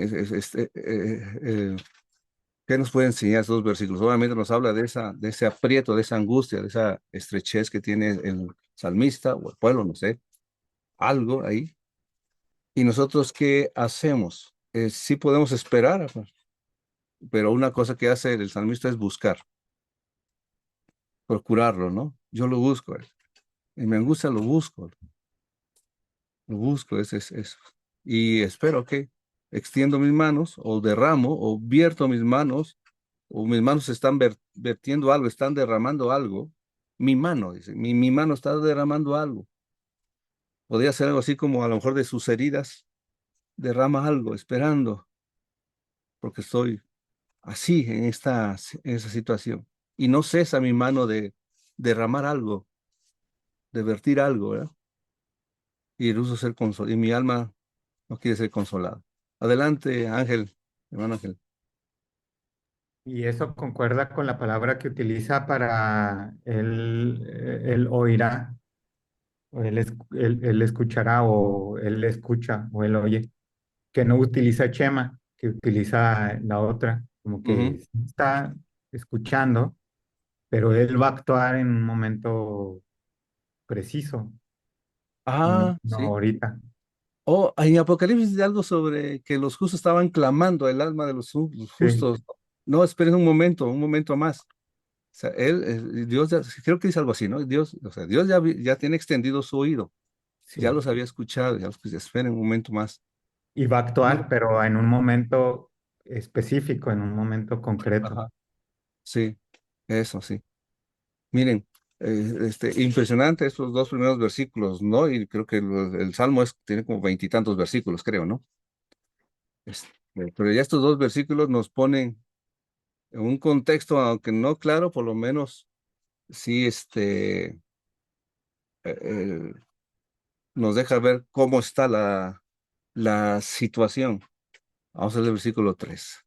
¿qué nos puede enseñar estos versículos? Obviamente nos habla de ese aprieto, de esa angustia, de esa estrechez que tiene el salmista o el pueblo, no sé, algo ahí. ¿Y nosotros qué hacemos? Sí podemos esperar, pues, pero una cosa que hace el salmista es buscar, procurarlo, ¿no? Yo lo busco, en mi angustia lo busco, es eso. Y espero que extiendo mis manos, o derramo, o vierto mis manos, o mis manos están vertiendo algo, están derramando algo. Mi mano, dice, mi mano está derramando algo. Podría ser algo así como a lo mejor de sus heridas, derrama algo, esperando, porque estoy así en esa situación. Y no cesa mi mano de derramar algo, de vertir algo, ¿verdad? Y el uso ser consolado. Y mi alma no quiere ser consolada. Adelante, Ángel, hermano Ángel. Y eso concuerda con la palabra que utiliza para él oirá, o él escuchará, o él escucha, o él oye, que no utiliza Chema, que utiliza la otra, como que Ujú. sí está escuchando, pero él va a actuar en un momento preciso, no, Ah, no sí. ahorita. Oh, en Apocalipsis dice algo sobre que los justos estaban clamando el alma de los Sí, justos. No, esperen un momento más. O sea, Dios, creo que dice algo así, ¿no? Dios, o sea, Dios ya tiene extendido su oído, ya sí. los había escuchado, ya los esperen un momento más. Y va a No, actuar, pero en un momento específico, en un momento concreto. ajá, sí, eso sí. Miren, impresionante estos dos primeros versículos, ¿no? Y creo que el Salmo tiene como veintitantos versículos, creo, ¿no? Este, pero ya estos dos versículos nos ponen en un contexto, aunque no claro, por lo menos sí, eh, nos deja ver cómo está la situación. Vamos al versículo 3.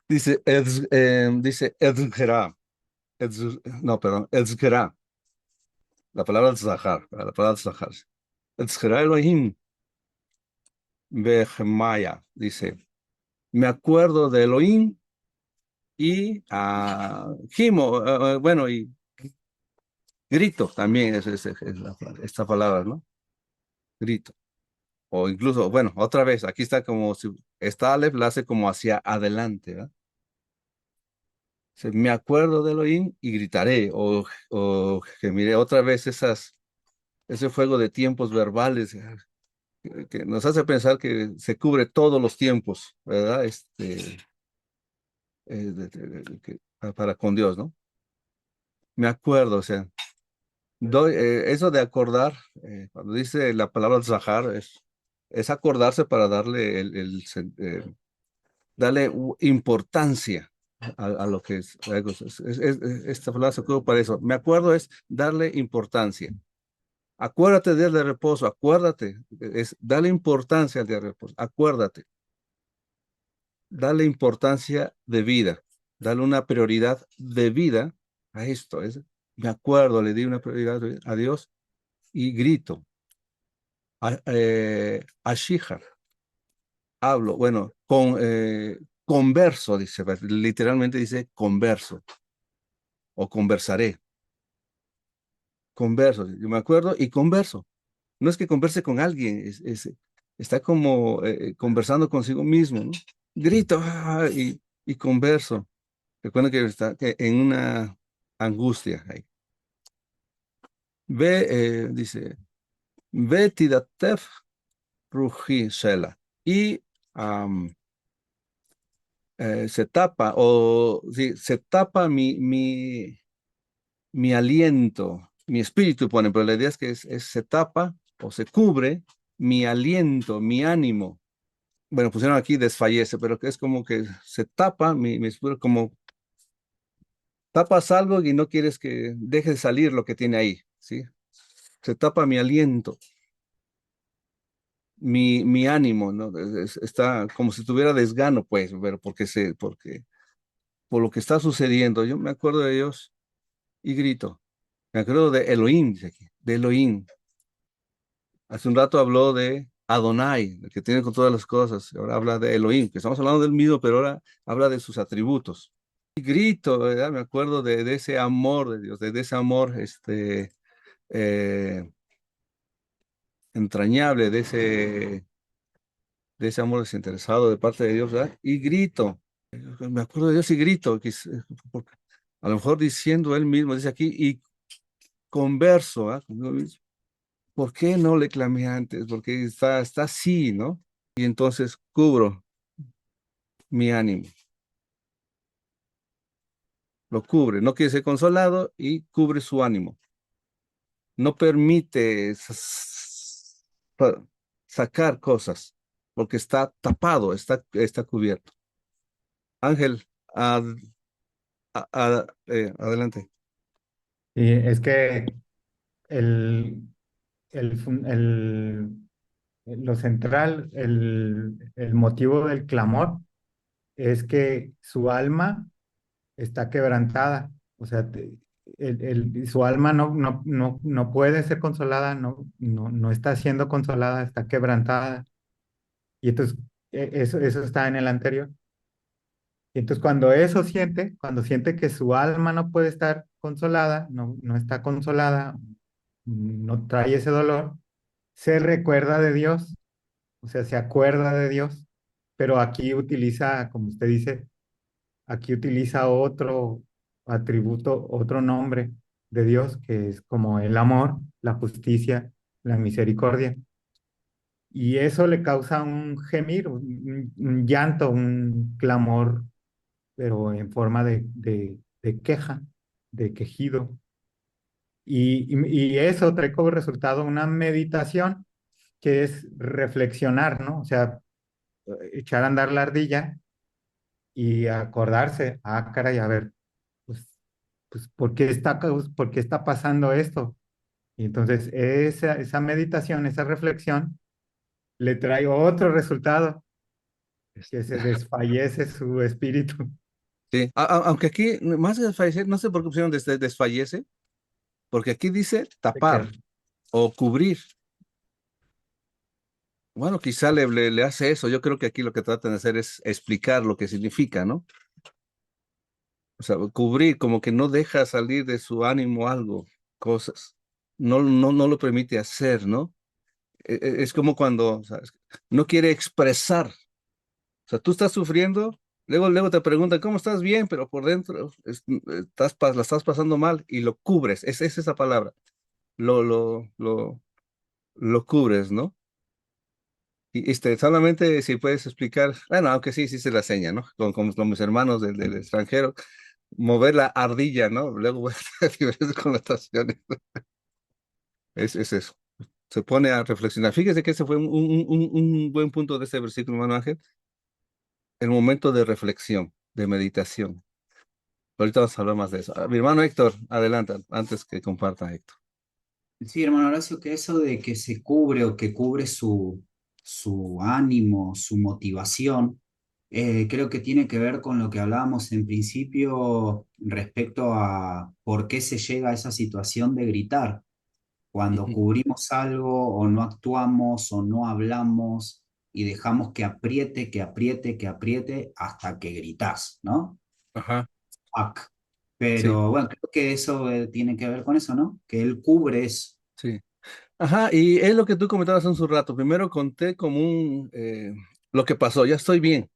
Dice, dice, no, perdón, Etzgerá, la palabra Zahar, la palabra Zahar. Etzgerá Elohim, Bejemaya, dice, me acuerdo de Elohim y Gimo, bueno, y grito también esta palabra, ¿no? Grito. O incluso, bueno, otra vez, aquí está como si esta Aleph la hace como hacia adelante, ¿verdad? Me acuerdo de Elohim y gritaré, o gemiré otra vez ese fuego de tiempos verbales que nos hace pensar que se cubre todos los tiempos, ¿verdad? Para con Dios, ¿no? Me acuerdo, o sea, eso de acordar, cuando dice la palabra Zahar, es acordarse para darle darle importancia a lo que es. Esta palabra se ocupa para eso. Me acuerdo es darle importancia. Acuérdate del día de reposo, acuérdate, es darle importancia al día de reposo, acuérdate, dale importancia de vida, dale una prioridad de vida a esto. Me acuerdo, le di una prioridad a Dios y grito, a Shihar, hablo, bueno, converso, dice, literalmente dice converso o conversaré, converso, yo me acuerdo y converso. No es que converse con alguien, está como conversando consigo mismo, ¿no? Grito y converso. Recuerda que está en una angustia ahí. Dice, ve tidatef ruji shela. Y se tapa, o sí, se tapa mi aliento, mi espíritu pone, pero la idea es que se tapa o se cubre mi aliento, mi ánimo. Bueno, pusieron aquí desfallece, pero que es como que se tapa mi espíritu, como tapas algo y no quieres que deje de salir lo que tiene ahí, ¿sí? Se tapa mi aliento, mi ánimo, ¿no? Está como si tuviera desgano, pues, pero por lo que está sucediendo. Yo me acuerdo de Dios y grito. Me acuerdo de Elohim, dice aquí, de Elohim. Hace un rato habló de Adonai, el que tiene con todas las cosas. Ahora habla de Elohim, que estamos hablando del mismo, pero ahora habla de sus atributos. Y grito, ¿verdad? Me acuerdo de ese amor de Dios, de ese amor, eh, entrañable de ese amor desinteresado de parte de Dios, ¿verdad? Y grito, me acuerdo de Dios y grito, porque a lo mejor diciendo él mismo, dice aquí, y converso, ¿ah? Conmigo mismo. ¿Por qué no le clamé antes? Porque está así, ¿no? Y entonces cubro mi ánimo, lo cubre, no quiere ser consolado y cubre su ánimo. No permite pa- sacar cosas, porque está tapado, está cubierto. Ángel, adelante. Y es que el, lo central, el motivo del clamor es que su alma está quebrantada. O sea, su alma no puede ser consolada, no está siendo consolada, está quebrantada. Y entonces eso está en el anterior. Y entonces cuando siente que su alma no puede estar consolada, no está consolada, no trae ese dolor, se recuerda de Dios, o sea, se acuerda de Dios, pero aquí utiliza, como usted dice, aquí utiliza otro atributo, otro nombre de Dios, que es como el amor, la justicia, la misericordia. Y eso le causa un gemir, un llanto, un clamor, pero en forma de queja, de quejido. Y eso trae como resultado una meditación que es reflexionar, ¿no? O sea, echar a andar la ardilla y acordarse, caray, a ver, pues, ¿por qué está pasando esto? Y entonces esa meditación, esa reflexión, le trae otro resultado, que se desfallece su espíritu. Sí, aunque aquí, más que desfallecer, no sé por qué pusieron desfallece, porque aquí dice Se queda. tapar o cubrir. Bueno, quizá le hace eso. Yo creo que aquí lo que tratan de hacer es explicar lo que significa, ¿no? O sea, cubrir, como que no deja salir de su ánimo algo, cosas. No lo permite hacer, ¿no? Es como cuando, o sea, no quiere expresar. O sea, tú estás sufriendo, luego te preguntan, ¿cómo estás? Bien, pero por dentro la estás pasando mal y lo cubres. Es esa palabra. Lo, lo, lo, lo cubres, ¿no? Y solamente si puedes explicar, bueno, aunque sí se la seña, ¿no? Con mis hermanos del extranjero, mover la ardilla, ¿no? Luego voy a diferentes connotaciones. Es eso. Se pone a reflexionar. Fíjese que ese fue un buen punto de ese versículo, hermano Ángel. El momento de reflexión, de meditación. Ahorita vamos a hablar más de eso. Mi hermano Héctor, adelanta, antes que comparta Héctor. Sí, hermano Horacio, que eso de que se cubre o que cubre su ánimo, su motivación, creo que tiene que ver con lo que hablábamos en principio respecto a por qué se llega a esa situación de gritar. Cuando Ujú. cubrimos algo o no actuamos o no hablamos y dejamos que apriete, que apriete, que apriete hasta que gritás, ¿no? Ajá, Fuck. sí, Pero bueno, creo que eso tiene que ver con eso, ¿no? Que él cubre eso. sí. Ajá, y es lo que tú comentabas hace un rato. Primero conté como lo que pasó, ya estoy bien.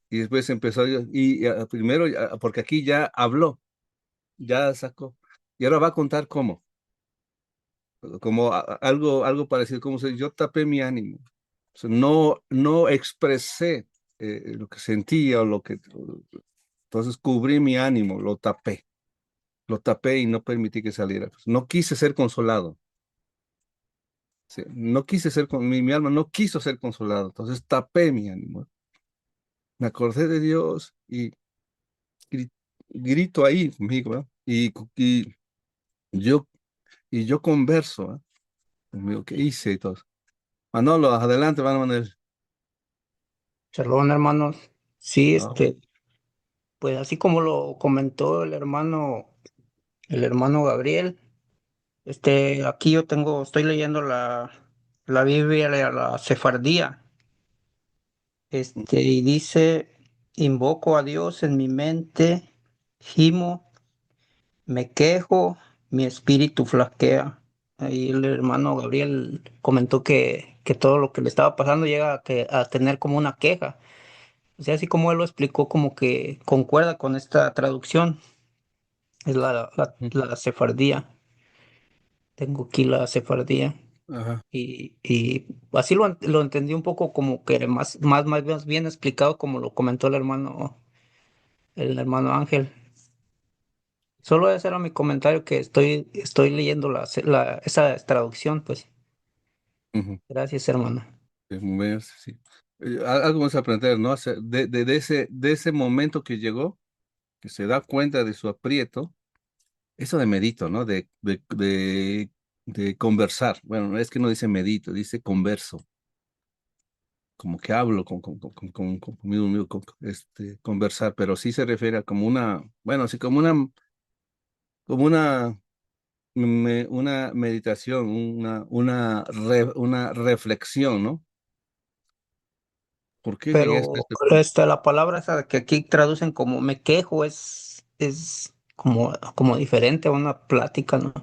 Y después empezó, primero, porque aquí ya habló, ya sacó. Y ahora va a contar cómo, como algo parecido, como si yo tapé mi ánimo. O sea, no expresé lo que sentía o lo que... Entonces cubrí mi ánimo, lo tapé y no permití que saliera. Pues, no quise ser consolado. Sí, no quise ser, mi alma no quiso ser consolado. Entonces tapé mi ánimo. Me acordé de Dios y gri- grito ahí conmigo, ¿verdad? Yo, yo converso, ¿verdad? Conmigo, ¿qué hice y todo? Manolo, adelante, hermano Manuel. Perdón, hermanos. Sí, Ah, pues así como lo comentó el hermano Gabriel, aquí yo estoy leyendo la Biblia, la Sefardía, y dice, invoco a Dios en mi mente, gimo, me quejo, mi espíritu flaquea. Ahí el hermano Gabriel comentó que todo lo que le estaba pasando llega a tener como una queja. O sea, así como él lo explicó, como que concuerda con esta traducción, es Mm. la sefardía. Tengo aquí la sefardía. Ajá. Y así lo entendí un poco como que era más bien explicado como lo comentó el hermano Ángel. Solo ese era mi comentario que estoy leyendo esa traducción, pues. Ujú. Gracias, hermano. Moverse, sí. Algo más a aprender, ¿no? De ese momento que llegó, que se da cuenta de su aprieto, eso de medito, ¿no? De conversar. Bueno, es que no dice medito, dice converso, como que hablo conmigo mismo, conversar, pero sí se refiere a como una, bueno, sí, como una meditación, una reflexión, ¿no? ¿Por qué llegué a Pero este punto? la palabra esa que aquí traducen como me quejo es como diferente a una plática, ¿no?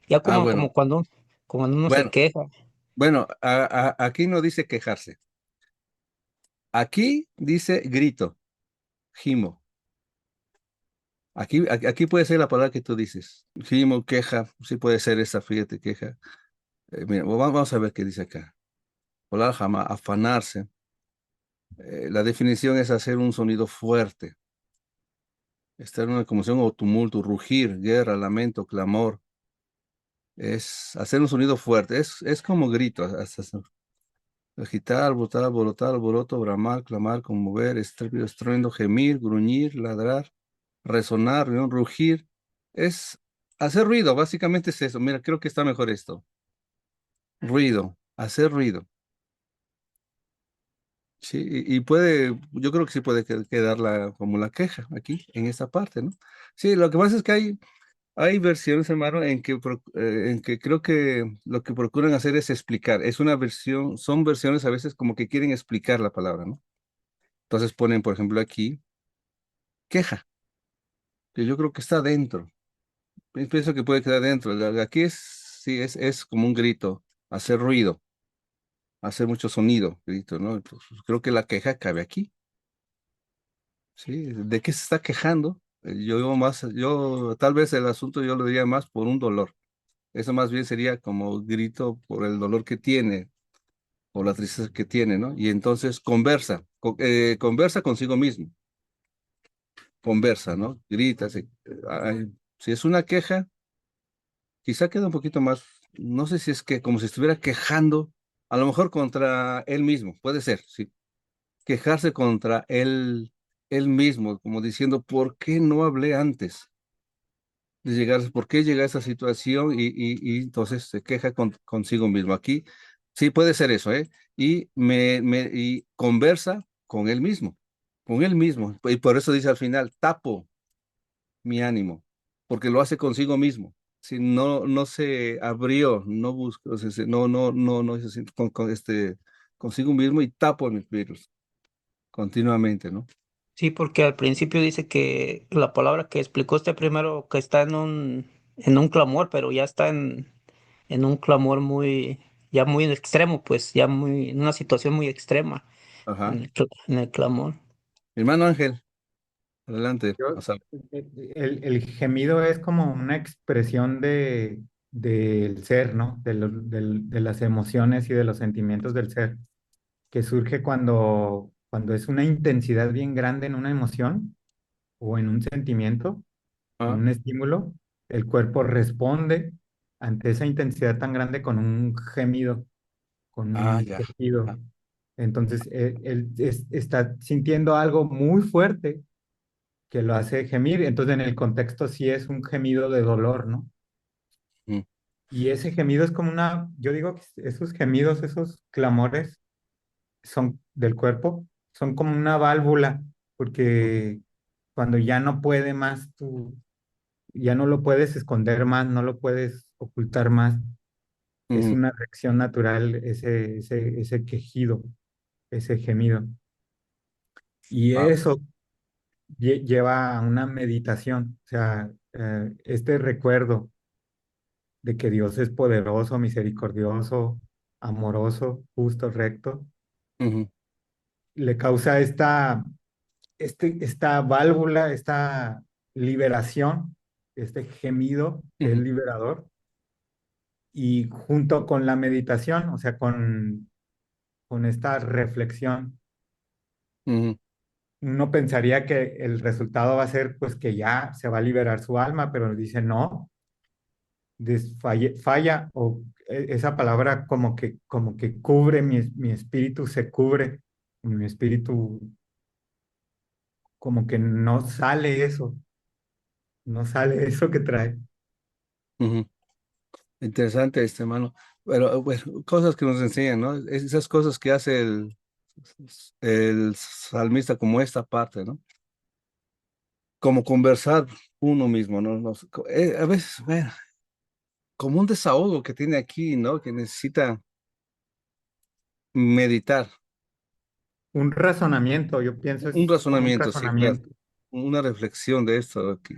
Ya Ah, como cuando uno se bueno, queja. bueno, aquí no dice quejarse. Aquí dice grito, gimo. Aquí puede ser la palabra que tú dices. Gimo, queja, sí puede ser esa, fíjate, queja. Mira, vamos a ver qué dice acá. Hola, jama, afanarse. La definición es hacer un sonido fuerte, estar en una conmoción o tumulto, rugir, guerra, lamento, clamor. Es hacer un sonido fuerte, es como grito, agitar, alborotar, alboroto, bramar, clamar, conmover, estrépito, estruendo, gemir, gruñir, ladrar, resonar, ¿no? Rugir. Es hacer ruido, básicamente es eso. Mira, creo que está mejor esto. Ruido, hacer ruido. Sí, y puede, yo creo que sí puede quedar como la queja aquí, en esta parte, ¿no? Sí, lo que pasa es que hay versiones, hermano, en que creo que lo que procuran hacer es explicar. Es una versión, son versiones a veces como que quieren explicar la palabra, ¿no? Entonces ponen, por ejemplo, aquí, queja, que yo creo que está dentro. Pienso que puede quedar dentro. Aquí sí, es como un grito, hacer ruido, hacer mucho sonido, grito, ¿no? Entonces, creo que la queja cabe aquí. ¿Sí? ¿De qué se está quejando? Yo tal vez el asunto yo lo diría más por un dolor. Eso más bien sería como grito por el dolor que tiene o la tristeza que tiene, ¿no? Y entonces conversa consigo mismo, conversa, ¿no? Grita, si es una queja, quizá queda un poquito más, no sé si es que como si estuviera quejando, a lo mejor contra él mismo, puede ser, sí, quejarse contra él mismo, como diciendo, ¿por qué no hablé antes de llegar, por qué llega a esa situación? Y entonces se queja consigo mismo. Aquí sí puede ser eso, ¿eh? Y conversa con él mismo. Y por eso dice al final, tapo mi ánimo, porque lo hace consigo mismo. Si no se abrió, no buscó, o sea, no, es así, consigo mismo y tapo mis virus continuamente, ¿no? Sí, porque al principio dice que la palabra que explicó usted primero que está en un clamor, pero ya está en un clamor ya muy extremo, pues ya en una situación muy extrema Ajá. en el clamor. Mi hermano Ángel, adelante. Yo- O sea, el gemido es como una expresión del ser, ¿no? De las emociones y de los sentimientos del ser, que surge cuando es una intensidad bien grande en una emoción o en un sentimiento, en ah, un estímulo, el cuerpo responde ante esa intensidad tan grande con un gemido, con un ya. quejido. Ah, Entonces, está sintiendo algo muy fuerte que lo hace gemir. Entonces, en el contexto sí es un gemido de dolor, ¿no? mm, Y ese gemido es como yo digo que esos gemidos, esos clamores son del cuerpo, son como una válvula, porque cuando ya no puede más, tú ya no lo puedes esconder más, no lo puedes ocultar más. Es mm, una reacción natural ese quejido, ese gemido. Y ah, eso lleva a una meditación, o sea, este recuerdo de que Dios es poderoso, misericordioso, amoroso, justo, recto, Ujú, le causa esta válvula, esta liberación, este gemido que es ujú, liberador, y junto con la meditación, o sea, con esta reflexión, ujú, uno pensaría que el resultado va a ser pues que ya se va a liberar su alma, pero dice no, falla o esa palabra como que cubre mi espíritu, se cubre, mi espíritu como que no sale eso, no sale eso que trae. ujú. Interesante, hermano. Pero bueno, cosas que nos enseñan, ¿no? Esas cosas que hace el salmista como esta parte, ¿no? Como conversar uno mismo, ¿no? A veces, bueno, como un desahogo que tiene aquí, ¿no? Que necesita meditar. Un razonamiento, yo pienso Un es como un razonamiento, sí, claro. razonamiento. Una reflexión de esto aquí.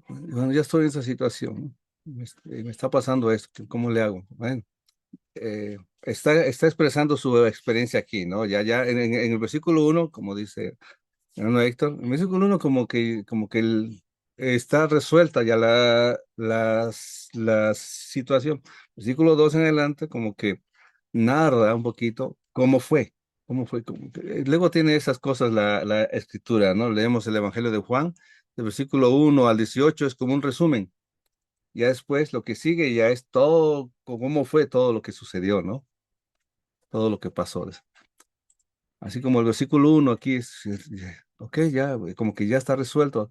Bueno, ya estoy en esa situación, ¿no? Me está pasando esto, ¿cómo le hago? Bueno, está expresando su experiencia aquí, ¿no? Ya en el versículo 1, como dice hermano Héctor, en el versículo 1 está resuelta ya la situación. Versículo 2 en adelante, como que narra un poquito cómo fue. Luego tiene esas cosas la escritura, ¿no? Leemos el Evangelio de Juan, del versículo 1 al 18 es como un resumen. Ya después lo que sigue ya es todo, cómo fue todo lo que sucedió, ¿no? Todo lo que pasó. Así como el versículo 1 aquí ok, ya, como que ya está resuelto,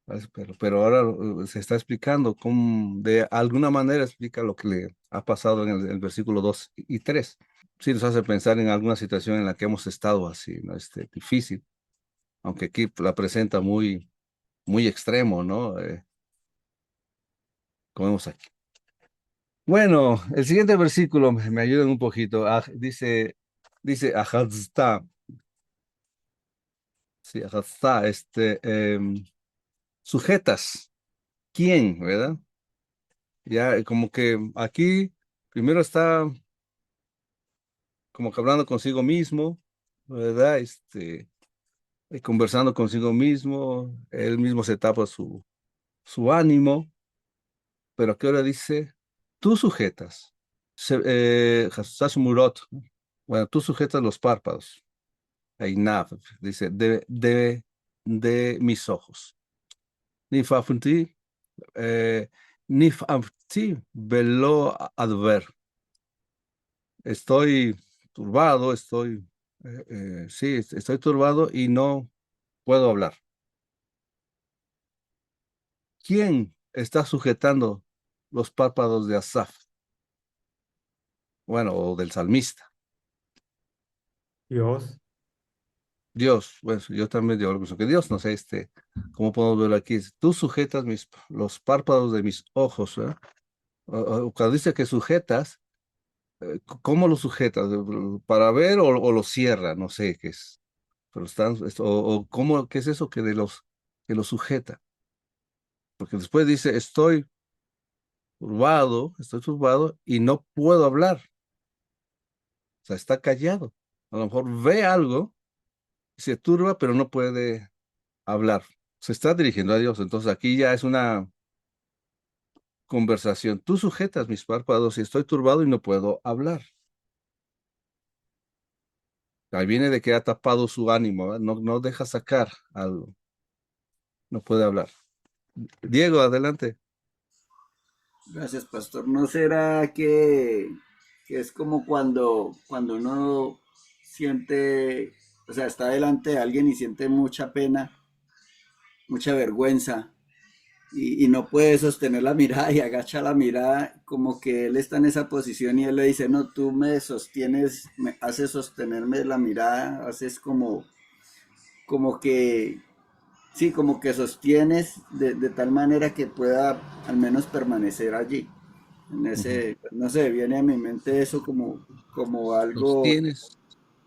¿sabes? Pero ahora se está explicando cómo, de alguna manera explica lo que le ha pasado en el versículo 2 y 3. Sí, nos hace pensar en alguna situación en la que hemos estado así, ¿no? Difícil, aunque aquí la presenta muy extremo, ¿no? Como vemos aquí. Bueno, el siguiente versículo me ayuda un poquito. Dice, Ajazta, sí, Ajazta, sujetas. ¿Quién, verdad? Ya, como que aquí primero está como que hablando consigo mismo, ¿verdad? Conversando consigo mismo, él mismo se tapa su ánimo, pero aquí ahora dice, tú sujetas, Hasashmurot, bueno, tú sujetas los párpados, Einaf, dice, de mis ojos. Nifafti, Nifafti, velo adver. Estoy turbado, sí, estoy turbado y no puedo hablar. ¿Quién está sujetando los párpados de Asaf? Bueno, o del salmista. Dios, Dios, bueno, yo también digo lo mismo que Dios, no sé, ¿cómo podemos verlo aquí? Tú sujetas los párpados de mis ojos, ¿verdad? Cuando dice que sujetas, ¿cómo lo sujetas? ¿Para ver o lo cierra? No sé qué es. Pero ¿cómo, qué es eso que los sujeta? Porque después dice, estoy turbado y no puedo hablar. O sea, está callado. A lo mejor ve algo, se turba, pero no puede hablar. Se está dirigiendo a Dios. Entonces aquí ya es una conversación. Tú sujetas mis párpados y estoy turbado y no puedo hablar. Ahí viene de que ha tapado su ánimo, ¿verdad? No deja sacar algo. No puede hablar. Diego, adelante. Gracias, pastor. ¿No será que es como cuando uno siente, o sea, está delante de alguien y siente mucha pena, mucha vergüenza y no puede sostener la mirada y agacha la mirada como que él está en esa posición y él le dice, no, tú me sostienes, me haces sostenerme la mirada, haces como que, sí, como que sostienes de tal manera que pueda al menos permanecer allí. En Ujú. ese, no sé, viene a mi mente eso como Los algo, tienes,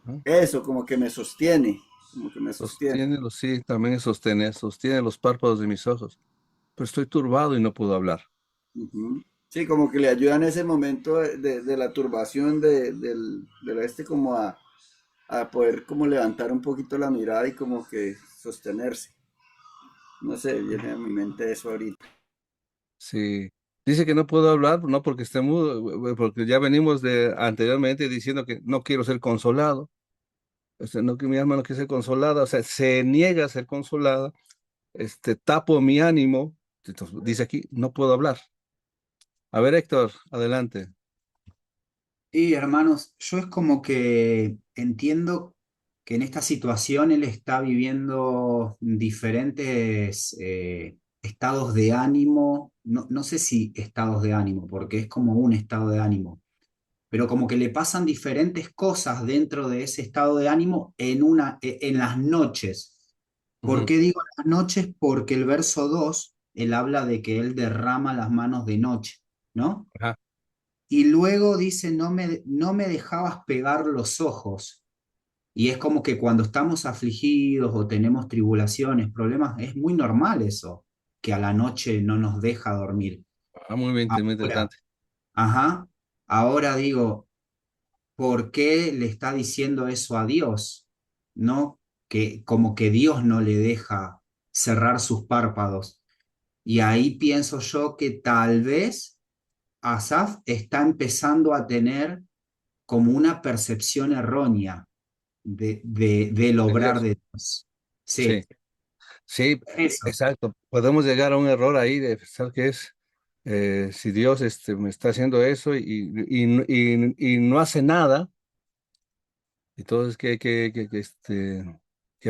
¿no? eso, como que me sostiene, como que me sostiene. Sí, también es sostiene los párpados de mis ojos. Pero estoy turbado y no puedo hablar. Ujú. Sí, como que le ayuda en ese momento de la turbación como a poder como levantar un poquito la mirada y como que sostenerse. No sé, viene a mi mente eso ahorita. Sí. Dice que no puedo hablar, no porque esté mudo, porque ya venimos de anteriormente diciendo que no quiero ser consolado. No, que mi alma no quiere ser consolada, o sea, se niega a ser consolada, tapo mi ánimo. Entonces, dice aquí, no puedo hablar. A ver, Héctor, adelante. Y hermanos, yo es como que entiendo que en esta situación él está viviendo diferentes estados de ánimo, no sé si estados de ánimo, porque es como un estado de ánimo, pero como que le pasan diferentes cosas dentro de ese estado de ánimo en las noches. ¿Por Ujú. qué digo las noches? Porque el verso 2 él habla de que él derrama las manos de noche, ¿no? Ajá. Y luego dice, no me dejabas pegar los ojos. Y es como que cuando estamos afligidos o tenemos tribulaciones, problemas, es muy normal eso, que a la noche no nos deja dormir. Ah, muy bien, muy Ahora, interesante. ajá, ahora digo, ¿por qué le está diciendo eso a Dios? ¿No? Que como que Dios no le deja cerrar sus párpados. Y ahí pienso yo que tal vez Asaf está empezando a tener como una percepción errónea del De obrar Dios. de Dios. Sí, Sí, sí, eso. exacto. Podemos llegar a un error ahí de pensar que es, si Dios me está haciendo eso y no hace nada, entonces, ¿qué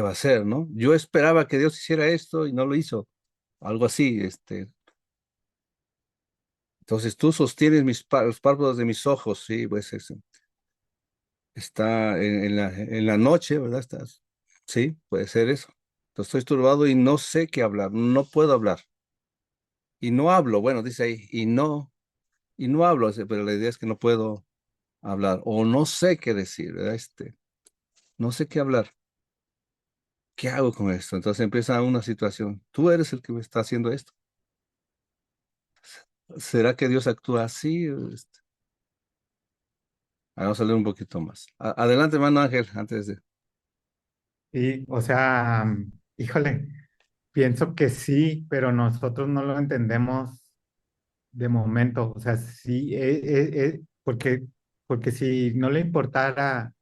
va a hacer, no? Yo esperaba que Dios hiciera esto y no lo hizo. Algo así. Entonces tú sostienes los párpados de mis ojos, sí, pues está en la noche, ¿verdad? Estás, sí, puede ser eso. Entonces, estoy turbado y no sé qué hablar, no puedo hablar. Y no hablo, bueno, dice ahí, y no hablo, pero la idea es que no puedo hablar o no sé qué decir, ¿verdad? No sé qué hablar. ¿Qué hago con esto? Entonces empieza una situación. Tú eres el que me está haciendo esto. ¿Será que Dios actúa así? Vamos a leer un poquito más. Adelante, hermano Ángel, antes de... Y, o sea, híjole, pienso que sí, pero nosotros no lo entendemos de momento. O sea, sí, porque si no le importara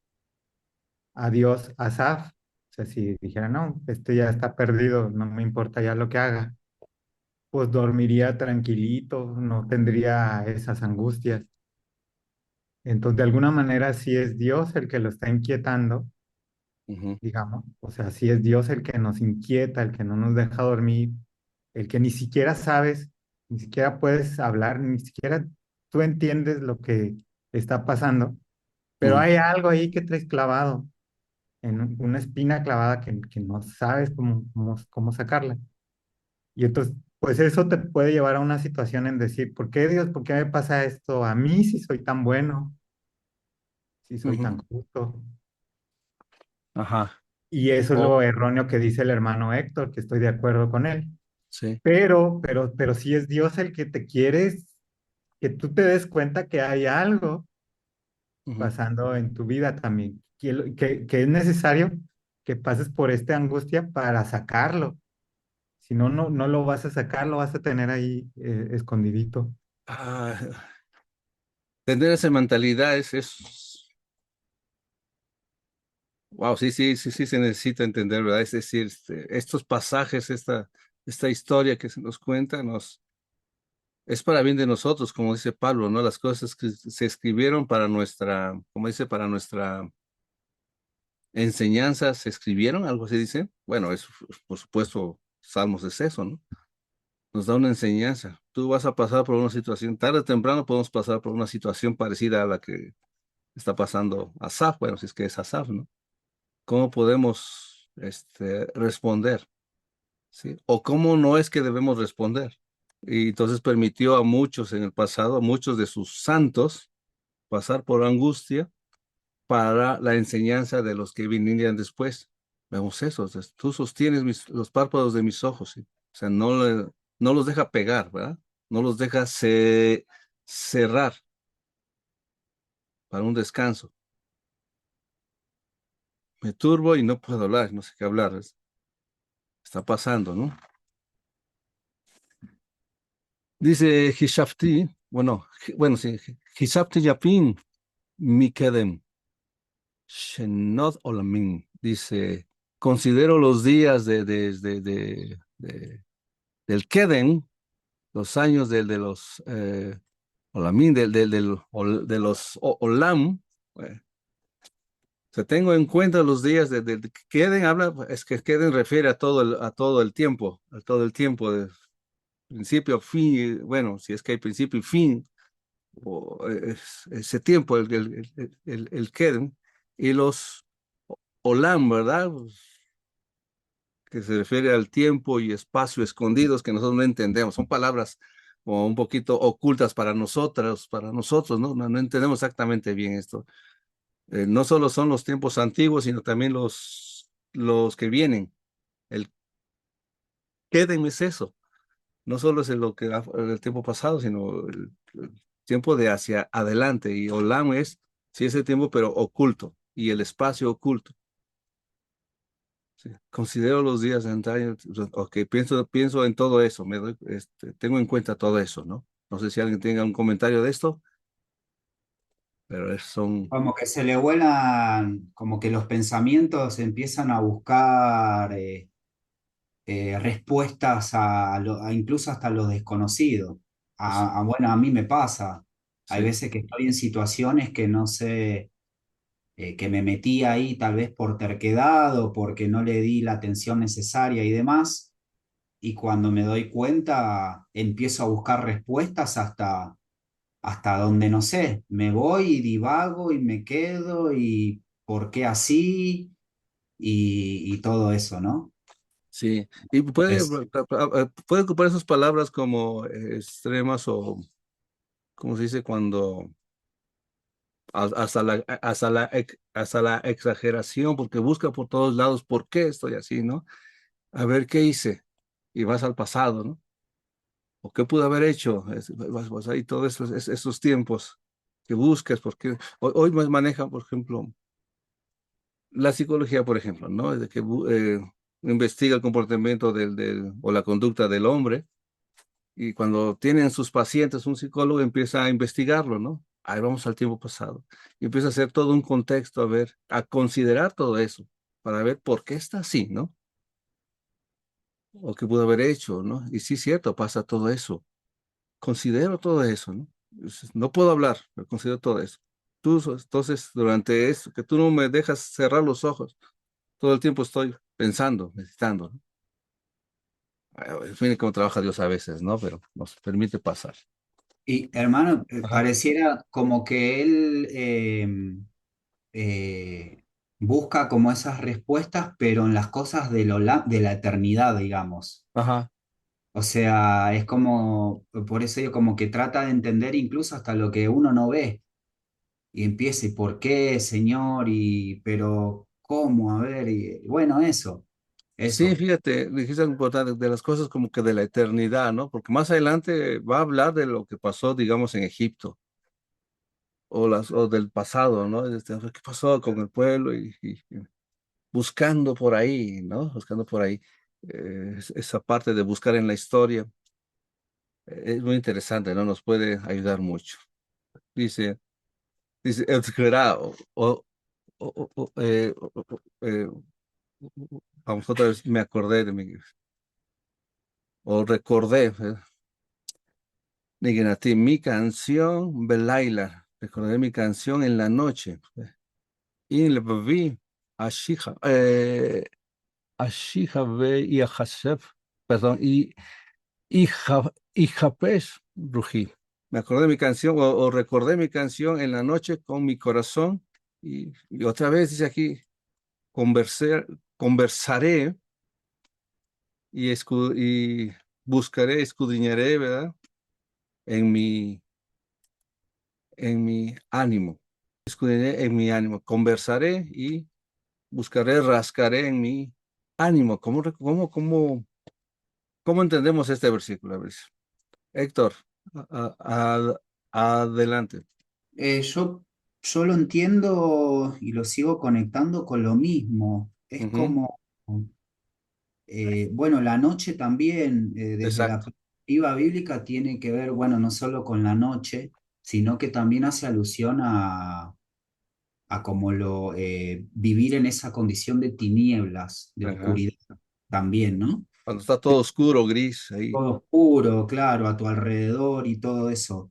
a Dios, a Asaf, o sea, si dijera, no, este ya está perdido, no me importa ya lo que haga, pues dormiría tranquilito, no tendría esas angustias. Entonces, de alguna manera, sí es Dios el que lo está inquietando, Ujú, digamos. O sea, sí es Dios el que nos inquieta, el que no nos deja dormir, el que ni siquiera sabes, ni siquiera puedes hablar, ni siquiera tú entiendes lo que está pasando, pero ujú. hay algo ahí que traes clavado, una espina clavada que no sabes cómo sacarla. Y entonces, pues eso te puede llevar a una situación en decir, ¿por qué Dios? ¿Por qué me pasa esto a mí si soy tan bueno, si soy Ujú. tan justo? Ajá. Y eso es Oh, lo erróneo que dice el hermano Héctor, que estoy de acuerdo con él. sí. Pero si es Dios el que te quiere, que tú te des cuenta que hay algo Ujú. pasando en tu vida también, que es necesario que pases por esta angustia para sacarlo. Si no, no lo vas a sacar, lo vas a tener ahí escondidito. Ah, tener esa mentalidad wow, sí, sí, sí, sí, se necesita entender, ¿verdad? Es decir, estos pasajes, esta historia que se nos cuenta, es para bien de nosotros, como dice Pablo, ¿no? Las cosas que se escribieron para nuestra, como dice, para nuestra enseñanza, se escribieron, algo así dice. Bueno, es, por supuesto, Salmos es eso, ¿no? Nos da una enseñanza. Tú vas a pasar por una situación, tarde o temprano podemos pasar por una situación parecida a la que está pasando Asaf, bueno, si es que es Asaf, ¿no? ¿Cómo podemos, responder? ¿Sí? O cómo no es que debemos responder. Y entonces permitió a muchos en el pasado, a muchos de sus santos, pasar por angustia para la enseñanza de los que vinieran después. Vemos eso, o sea, tú sostienes los párpados de mis ojos, ¿sí? O sea, no los deja pegar, ¿verdad? No los deja cerrar para un descanso. Me turbo y no puedo hablar, no sé qué hablar. Está pasando, ¿no? Dice Hishafti, bueno, sí, Hishafti Yapin, Mikedem, Shenot Olamin. Dice, considero los días del Kedem, los años de los Olamín, de los Olam. O sea, tengo en cuenta los días de que Queden, es que Queden refiere a todo el tiempo, a todo el tiempo, de principio a fin, bueno, si es que hay principio y fin, ese tiempo, el Queden, y los Olam, ¿verdad? Que se refiere al tiempo y espacio escondidos que nosotros no entendemos. Son palabras como un poquito ocultas para nosotros, ¿no? No entendemos exactamente bien esto. No solo son los tiempos antiguos, sino también los que vienen. El queden es eso. No solo es el tiempo pasado, sino el tiempo de hacia adelante. Y Olam es, sí, ese tiempo, pero oculto. Y el espacio oculto. Sí. Considero los días de antaño, ok, pienso en todo eso, tengo en cuenta todo eso, ¿no? No sé si alguien tenga un comentario de esto, pero son, Como que se le vuelan, como que los pensamientos empiezan a buscar respuestas incluso hasta lo desconocido. pues, Bueno, a mí me pasa. Hay sí, veces que estoy en situaciones que no sé, que me metí ahí tal vez por terquedad o porque no le di la atención necesaria y demás. Y cuando me doy cuenta, empiezo a buscar respuestas hasta donde no sé. Me voy y divago y me quedo y por qué así y todo eso, ¿no? sí. Y Es, puede ocupar esas palabras como extremas o, ¿cómo se dice? Cuando hasta la exageración, porque busca por todos lados por qué estoy así, ¿no? A ver qué hice. Y vas al pasado, ¿no? ¿O qué pude haber hecho? Vas ahí todos esos tiempos que buscas, porque hoy más manejan, por ejemplo, la psicología, por ejemplo, ¿no? De que investiga el comportamiento o la conducta del hombre, y cuando tienen sus pacientes, un psicólogo empieza a investigarlo, ¿no? Ahí vamos al tiempo pasado. Y empieza a hacer todo un contexto, a ver, a considerar todo eso, para ver por qué está así, ¿no? O qué pudo haber hecho, ¿no? Y sí, cierto, pasa todo eso. Considero todo eso, ¿no? No puedo hablar, pero considero todo eso. Entonces, durante eso, que tú no me dejas cerrar los ojos, todo el tiempo estoy pensando, meditando, ¿no? En fin, cómo trabaja Dios a veces, ¿no? Pero nos permite pasar. y hermano, Ajá. pareciera como que él busca como esas respuestas, pero en las cosas de la eternidad, digamos. Ajá. O sea, es como, por eso yo como que trata de entender incluso hasta lo que uno no ve. Y empieza, ¿y por qué, Señor? Y, pero, ¿cómo? A ver, y bueno, Sí, eso. fíjate, dijiste algo importante de las cosas como que de la eternidad, ¿no? Porque más adelante va a hablar de lo que pasó, digamos, en Egipto, o del pasado, ¿no? ¿Qué pasó con el pueblo? Y buscando por ahí, ¿no? Buscando por ahí. Esa parte de buscar en la historia es muy interesante, ¿no? Nos puede ayudar mucho. Dice, Etzgerá, vamos otra vez, me acordé recordé, Niginati, mi canción Belaila, recordé mi canción en la noche. Y le vi a Shija, y a Hasef, perdón, y Japesh Rují. Me acordé de mi canción o recordé mi canción en la noche con mi corazón y otra vez dice aquí, conversaré y buscaré, escudriñaré, ¿verdad? En mi ánimo, escudriñaré en mi ánimo, conversaré y buscaré, rascaré en mi ánimo. ¿Cómo entendemos este versículo? A ver, Héctor, Adelante. Yo, yo lo entiendo y lo sigo conectando con lo mismo. Es Ujú, como, bueno, la noche también, desde la exacto. perspectiva bíblica, tiene que ver, bueno, no solo con la noche, sino que también hace alusión a como vivir en esa condición de tinieblas, de Ajá. oscuridad también, ¿no? Cuando está todo oscuro, gris, ahí. Todo oscuro, claro, a tu alrededor y todo eso.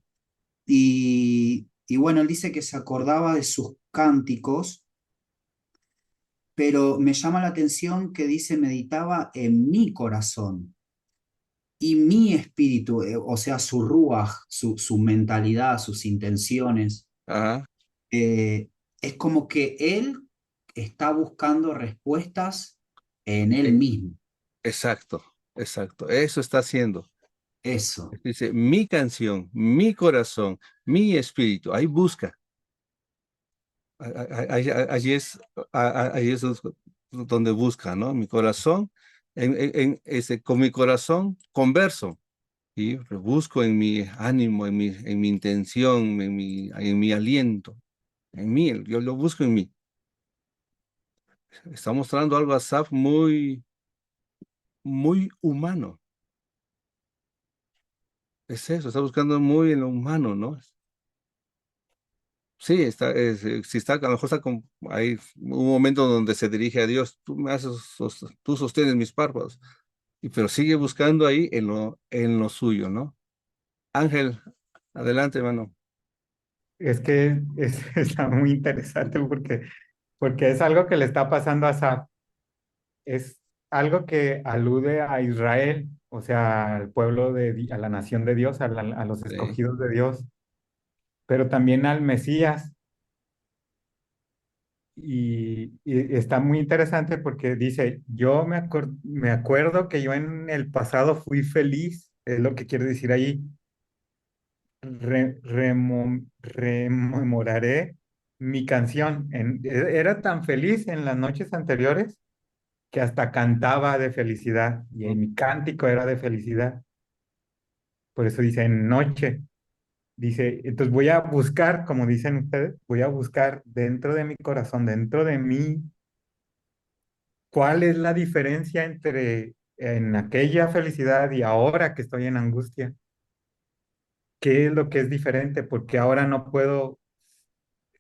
Y bueno, él dice que se acordaba de sus cánticos, pero me llama la atención que dice meditaba en mi corazón y mi espíritu, o sea, su ruaj, su mentalidad, sus intenciones. Ajá. eh, es como que él está buscando respuestas en él E- mismo. Exacto, exacto. Eso está haciendo. Eso, Dice, mi canción, mi corazón, mi espíritu. Ahí busca. Allí es, ahí es donde busca, ¿no? Mi corazón, con mi corazón converso y busco en mi ánimo, en mi intención, en mi aliento, en mí, yo lo busco en mí. Está mostrando algo a Asaf muy, muy humano. Es eso, está buscando muy en lo humano, ¿no? Sí, si está, a lo mejor está hay un momento donde se dirige a Dios, tú sostienes mis párpados, pero sigue buscando ahí en lo suyo, ¿no? Ángel, adelante, hermano. Es que está muy interesante porque es algo que le está pasando a Asaf. Es algo que alude a Israel, o sea, al pueblo a la nación de Dios, a los Sí. escogidos de Dios, pero también al Mesías. Y está muy interesante porque dice, me acuerdo que yo en el pasado fui feliz, es lo que quiere decir ahí. Rememoraré mi canción. Era tan feliz en las noches anteriores que hasta cantaba de felicidad y Mm. mi cántico era de felicidad. Por eso dice en noche. Dice, entonces voy a buscar, como dicen ustedes, voy a buscar dentro de mi corazón, dentro de mí, cuál es la diferencia entre en aquella felicidad y ahora que estoy en angustia. ¿Qué es lo que es diferente? Porque ahora no puedo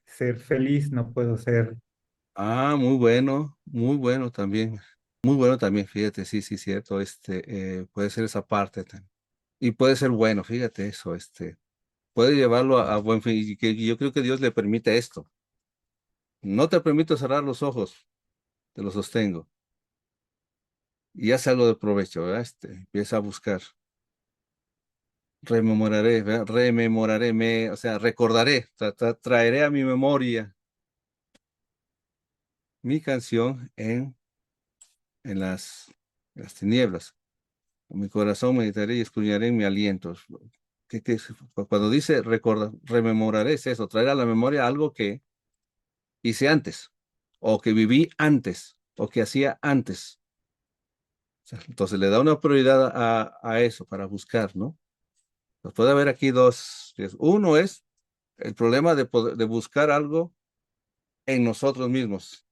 ser feliz, no puedo ser. Muy bueno también. Muy bueno también, fíjate, sí, sí, cierto. Puede ser esa parte también. Y puede ser bueno, fíjate eso, puede llevarlo a buen fin. Y que yo creo que Dios le permite esto. No te permito cerrar los ojos, te los sostengo. Y hace algo de provecho, ¿verdad? Empieza a buscar. Rememoraré, ¿verdad? Rememoraré, o sea, recordaré, traeré a mi memoria mi canción en las tinieblas. Con mi corazón meditaré y escudriñaré en mi aliento. Cuando dice rememoraré, es eso, traer a la memoria algo que hice antes, o que viví antes, o que hacía antes. O sea, entonces le da una prioridad a eso para buscar, ¿no? Pues puede haber aquí dos. Uno es el problema de buscar algo en nosotros mismos,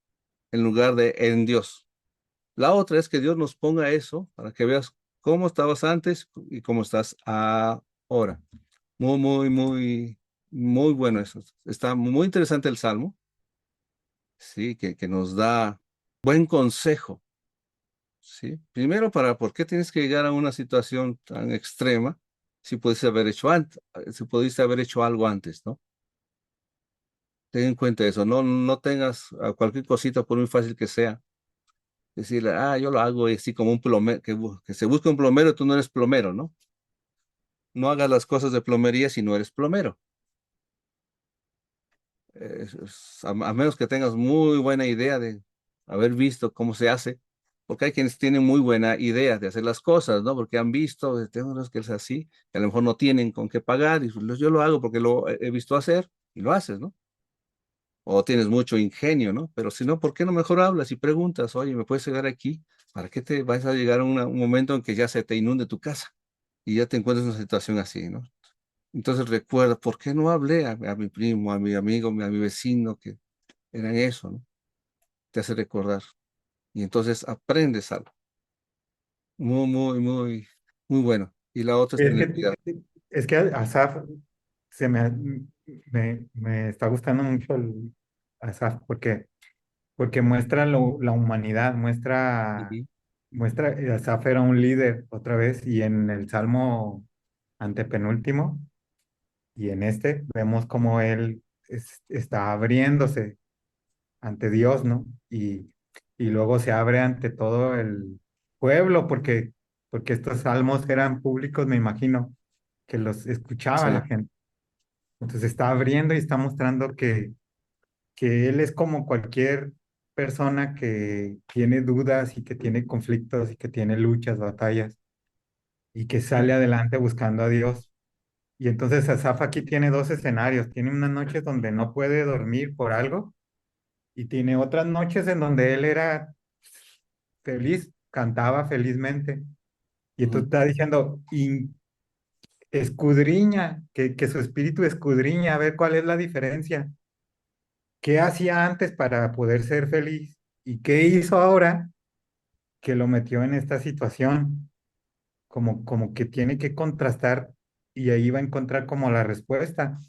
en lugar de en Dios. La otra es que Dios nos ponga eso para que veas cómo estabas antes y cómo estás ahora. Muy, muy, muy, muy bueno eso. Está muy interesante el Salmo, sí, que nos da buen consejo, sí. Primero, ¿por qué tienes que llegar a una situación tan extrema si pudiste haber hecho antes, si pudiste haber hecho algo antes, ¿no? Ten en cuenta eso, no tengas a cualquier cosita, por muy fácil que sea, decirle, yo lo hago así como un plomero, que se busca un plomero, tú no eres plomero, ¿no? No hagas las cosas de plomería si no eres plomero. A menos que tengas muy buena idea de haber visto cómo se hace, porque hay quienes tienen muy buena idea de hacer las cosas, ¿no? Porque han visto, tengo unos que es así, que a lo mejor no tienen con qué pagar, y pues, yo lo hago porque lo he visto hacer, y lo haces, ¿no? O tienes mucho ingenio, ¿no? Pero si no, ¿por qué no mejor hablas y preguntas, oye, ¿me puedes llegar aquí? ¿Para qué te vas a llegar a un momento en que ya se te inunde tu casa y ya te encuentras en una situación así, ¿no? Entonces recuerda, ¿por qué no hablé a mi primo, a mi amigo, a mi vecino, que eran eso, ¿no? Te hace recordar. Y entonces aprendes algo. Muy, muy, muy, muy bueno. Y la otra es Es tener que, cuidado. es que Asaf se me está gustando mucho el Asaf porque muestra la humanidad, Ujú, Asaf era un líder otra vez y en el Salmo antepenúltimo y en este vemos como él está abriéndose ante Dios, ¿no? Y luego se abre ante todo el pueblo porque estos salmos eran públicos, me imagino, que los escuchaba la sí. gente. Entonces está abriendo y está mostrando que él es como cualquier persona que tiene dudas y que tiene conflictos y que tiene luchas, batallas y que sale adelante buscando a Dios. Y entonces Asaf aquí tiene dos escenarios. Tiene unas noches donde no puede dormir por algo y tiene otras noches en donde él era feliz, cantaba felizmente. Y tú Ujú, estás diciendo, y escudriña, que su espíritu escudriña a ver cuál es la diferencia. ¿Qué hacía antes para poder ser feliz? ¿Y qué hizo ahora que lo metió en esta situación? Como que tiene que contrastar y ahí va a encontrar como la respuesta,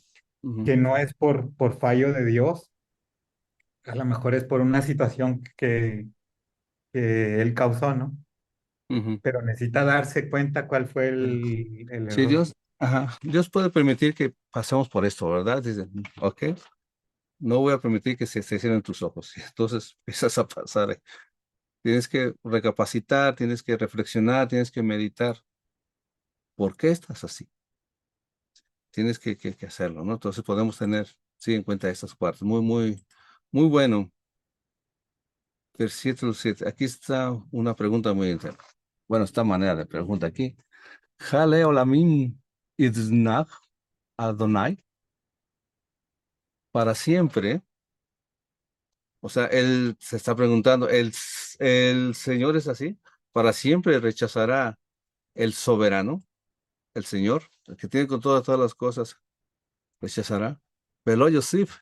ujú, que no es por fallo de Dios, a lo mejor es por una situación que él causó, ¿no? ujú. Pero necesita darse cuenta cuál fue el Sí, error. Dios, ajá, Dios puede permitir que pasemos por esto, ¿verdad? Dice, ok, no voy a permitir que se cierren tus ojos. Y entonces empiezas a pasar. Tienes que recapacitar, tienes que reflexionar, tienes que meditar. ¿Por qué estás así? Tienes que hacerlo, ¿no? Entonces podemos tener, sí, en cuenta estas partes. Muy, muy, muy bueno. Versículo 7. Aquí está una pregunta muy interesante. Bueno, esta manera de pregunta aquí. Jale olamim idznach Adonai para siempre. O sea, él se está preguntando, ¿el Señor es así? ¿Para siempre rechazará el soberano, el Señor, el que tiene con todas las cosas, rechazará? Velo Yosif,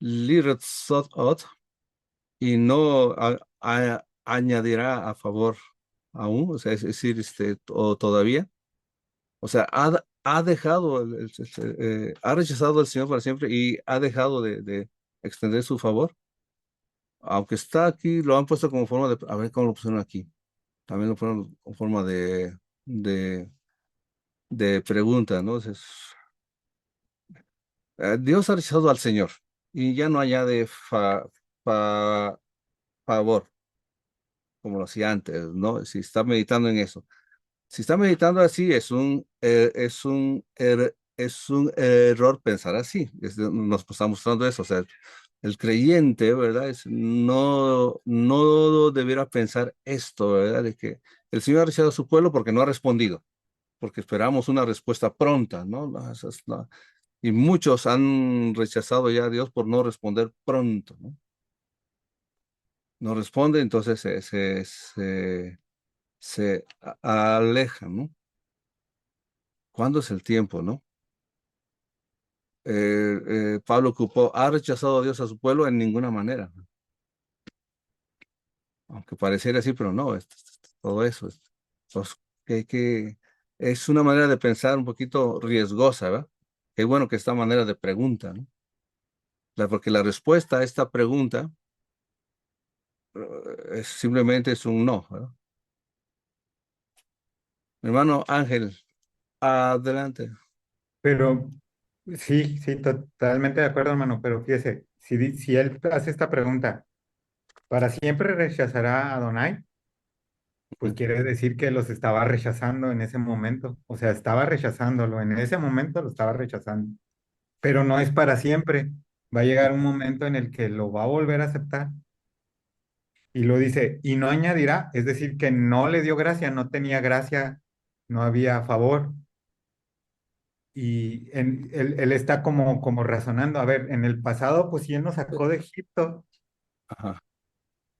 liretzot ot, y no añadirá a favor aún, o sea, es decir, o todavía. O sea, ha dejado, ha rechazado al Señor para siempre y ha dejado de extender su favor. Aunque está aquí, lo han puesto como forma de, a ver cómo lo pusieron aquí. También lo ponen con forma de, de pregunta, ¿no? Dios ha rechazado al Señor y ya no añade fa- favor, como lo hacía antes, ¿no? Si está meditando en eso. Si está meditando así, es un error pensar así. Nos está mostrando eso. O sea, el creyente, ¿verdad? No debiera pensar esto, ¿verdad? De que el Señor ha rechazado a su pueblo porque no ha respondido, porque esperamos una respuesta pronta, ¿no? No, y muchos han rechazado ya a Dios por no responder pronto, ¿no? No responde, entonces se alejan, ¿no? ¿Cuándo es el tiempo, no? Pablo ocupó, ¿ha rechazado a Dios a su pueblo? En ninguna manera, aunque pareciera así, pero no, todo eso. Pues, que es una manera de pensar un poquito riesgosa, ¿verdad? Qué bueno que esta manera de pregunta, ¿no? Porque la respuesta a esta pregunta simplemente es un no, ¿verdad? Mi hermano Ángel, adelante. Pero sí, sí, totalmente de acuerdo, hermano, pero fíjese, si él hace esta pregunta, ¿para siempre rechazará a Adonai? Pues Ujú, quiere decir que los estaba rechazando en ese momento, o sea, estaba rechazándolo, en ese momento lo estaba rechazando, pero no es para siempre, va a llegar un momento en el que lo va a volver a aceptar y lo dice, y no añadirá, es decir, que no le dio gracia, no tenía gracia, no había favor. Y él está como razonando, a ver, en el pasado, pues sí, él nos sacó de Egipto ajá,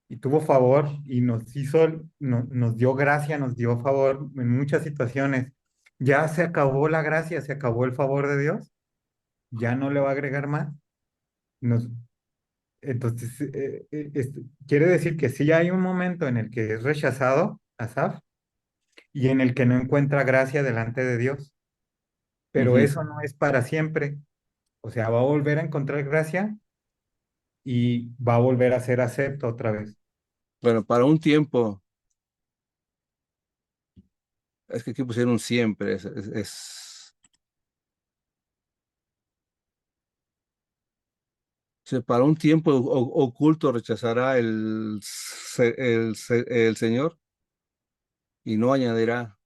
y tuvo favor y nos hizo, nos dio gracia, nos dio favor en muchas situaciones. Ya se acabó la gracia, se acabó el favor de Dios, ya no le va a agregar más. Nos- entonces, quiere decir que sí hay un momento en el que es rechazado, Asaf, y en el que no encuentra gracia delante de Dios, pero Ujú. eso no es para siempre. O sea, va a volver a encontrar gracia y va a volver a ser acepto otra vez. Bueno, para un tiempo, es que aquí pusieron siempre, sí, para un tiempo oculto rechazará el Señor y no añadirá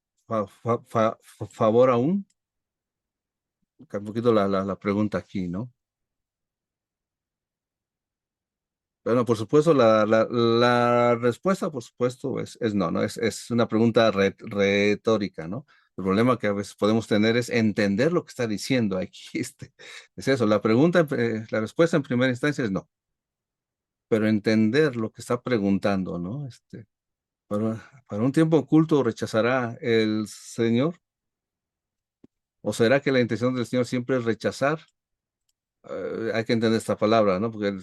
favor aún. Un poquito la pregunta aquí, ¿no? Bueno, por supuesto, la respuesta, por supuesto, es no, ¿no? Es una pregunta retórica, ¿no? El problema que a veces podemos tener es entender lo que está diciendo aquí. Es eso, la respuesta en primera instancia es no, pero entender lo que está preguntando, ¿no? Para un tiempo oculto rechazará el Señor, o será que la intención del Señor siempre es rechazar. Hay que entender esta palabra, ¿no? Porque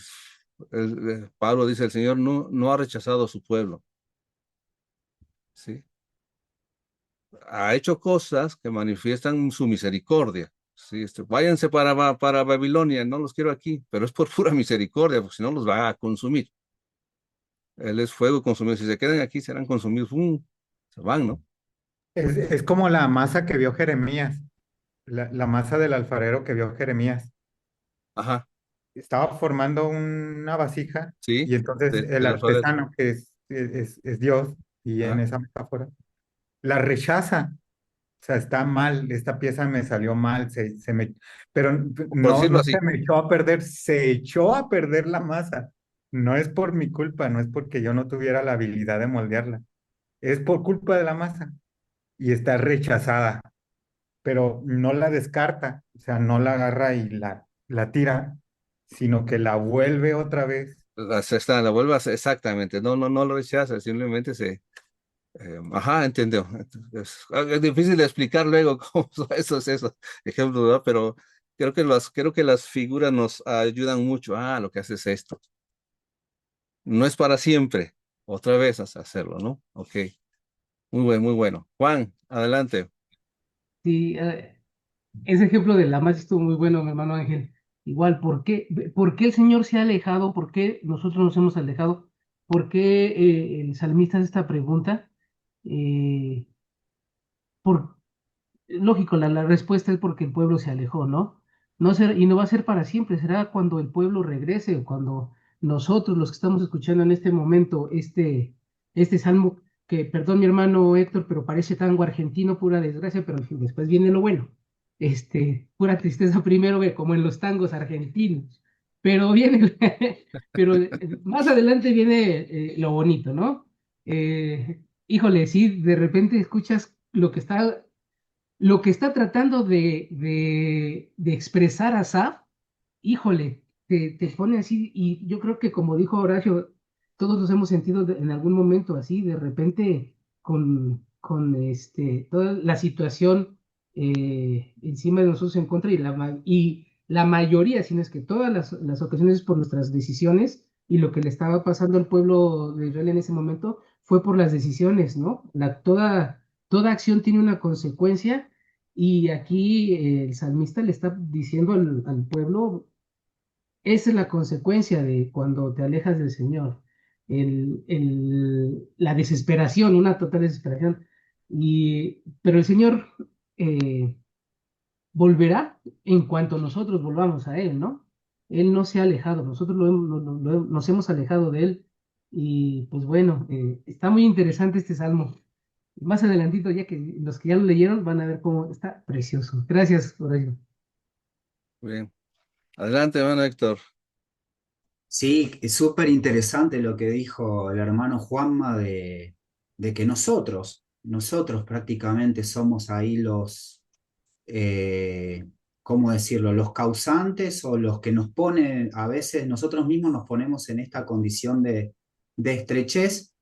Pablo dice, el Señor no ha rechazado a su pueblo, ¿sí? Ha hecho cosas que manifiestan su misericordia, ¿sí? Váyanse para Babilonia, no los quiero aquí, pero es por pura misericordia, porque si no los va a consumir. Él es fuego consumido. Si se quedan aquí, serán consumidos. ¡Fum! Se van, ¿no? Es como la masa que vio Jeremías, la masa del alfarero que vio Jeremías. Ajá, Estaba formando una vasija sí, y entonces el del alfabeto. artesano, que es Dios, y en Ajá. esa metáfora, la rechaza. O sea, está mal, esta pieza me salió mal, pero Por no, decirlo no se así. me echó a perder, se echó a perder la masa. No es por mi culpa, no es porque yo no tuviera la habilidad de moldearla, es por culpa de la masa y está rechazada, pero no la descarta, o sea, no la agarra y la tira, sino que la vuelve otra vez. La vuelve a hacer, exactamente. No lo rechaza, simplemente ajá, entendió. Es difícil de explicar luego cómo son esos ejemplos, ¿verdad? Pero creo que las figuras nos ayudan mucho. Ah, lo que hace es esto. No es para siempre. Otra vez hacerlo, ¿no? Ok. Muy bueno, muy bueno. Juan, adelante. Sí, ese ejemplo de la más estuvo muy bueno, mi hermano Ángel. Igual, por qué el Señor se ha alejado? ¿Por qué nosotros nos hemos alejado? ¿Por qué el salmista hace esta pregunta? Eh, por, lógico, la respuesta es porque el pueblo se alejó, ¿no? Y no va a ser para siempre, será cuando el pueblo regrese o cuando nosotros, los que estamos escuchando en este momento, este salmo, que perdón mi hermano Héctor, pero parece tango argentino, pura desgracia, pero en fin, después viene lo bueno. Pura tristeza primero, como en los tangos argentinos. Pero viene, pero más adelante viene lo bonito, ¿no? Híjole, sí, de repente escuchas lo que está tratando de expresar Asaf, híjole, te pone así, y yo creo que como dijo Horacio, todos nos hemos sentido en algún momento así, de repente con toda la situación encima de nosotros en contra, y la mayoría, si no es que todas las ocasiones es por nuestras decisiones, y lo que le estaba pasando al pueblo de Israel en ese momento fue por las decisiones, ¿no? Toda acción tiene una consecuencia y aquí el salmista le está diciendo al pueblo, esa es la consecuencia de cuando te alejas del Señor. La desesperación, una total desesperación. Pero el Señor eh, volverá en cuanto nosotros volvamos a Él, ¿no? Él no se ha alejado, nosotros nos hemos alejado de Él. Y pues bueno, está muy interesante este salmo. Más adelantito, ya que los que ya lo leyeron van a ver cómo está precioso. Gracias por ello. Bien. Adelante, hermano Héctor. Sí, es súper interesante lo que dijo el hermano Juanma de que nosotros prácticamente somos ahí ¿cómo decirlo? Los causantes o los que nos ponen, a veces nosotros mismos nos ponemos en esta condición de estrechez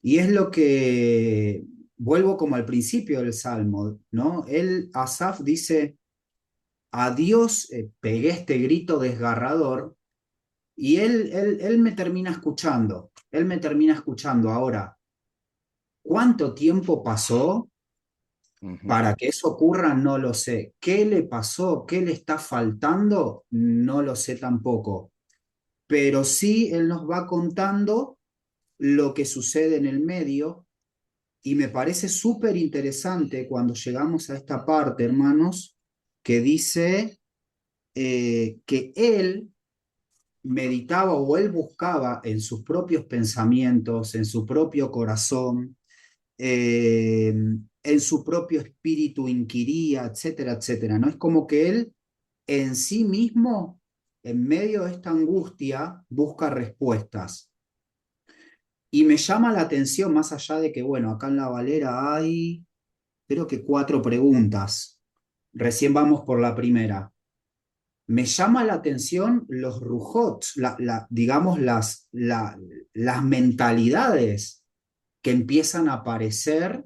y es lo que vuelvo como al principio del Salmo, ¿no? Asaf dice, a Dios pegué este grito desgarrador y él me termina escuchando, él me termina escuchando. Ahora, ¿cuánto tiempo pasó Ujú. para que eso ocurra? No lo sé. ¿Qué le pasó? ¿Qué le está faltando? No lo sé tampoco. Pero sí, él nos va contando lo que sucede en el medio y me parece súper interesante cuando llegamos a esta parte, hermanos, que dice que él meditaba o él buscaba en sus propios pensamientos, en su propio corazón, en su propio espíritu inquiría, etcétera, etcétera. ¿No? Es como que él en sí mismo, en medio de esta angustia, busca respuestas. Y me llama la atención, más allá de que, bueno, acá en la Valera hay, creo que 4 preguntas. Recién vamos por la primera. Me llama la atención los rujots, digamos, las mentalidades que empiezan a aparecer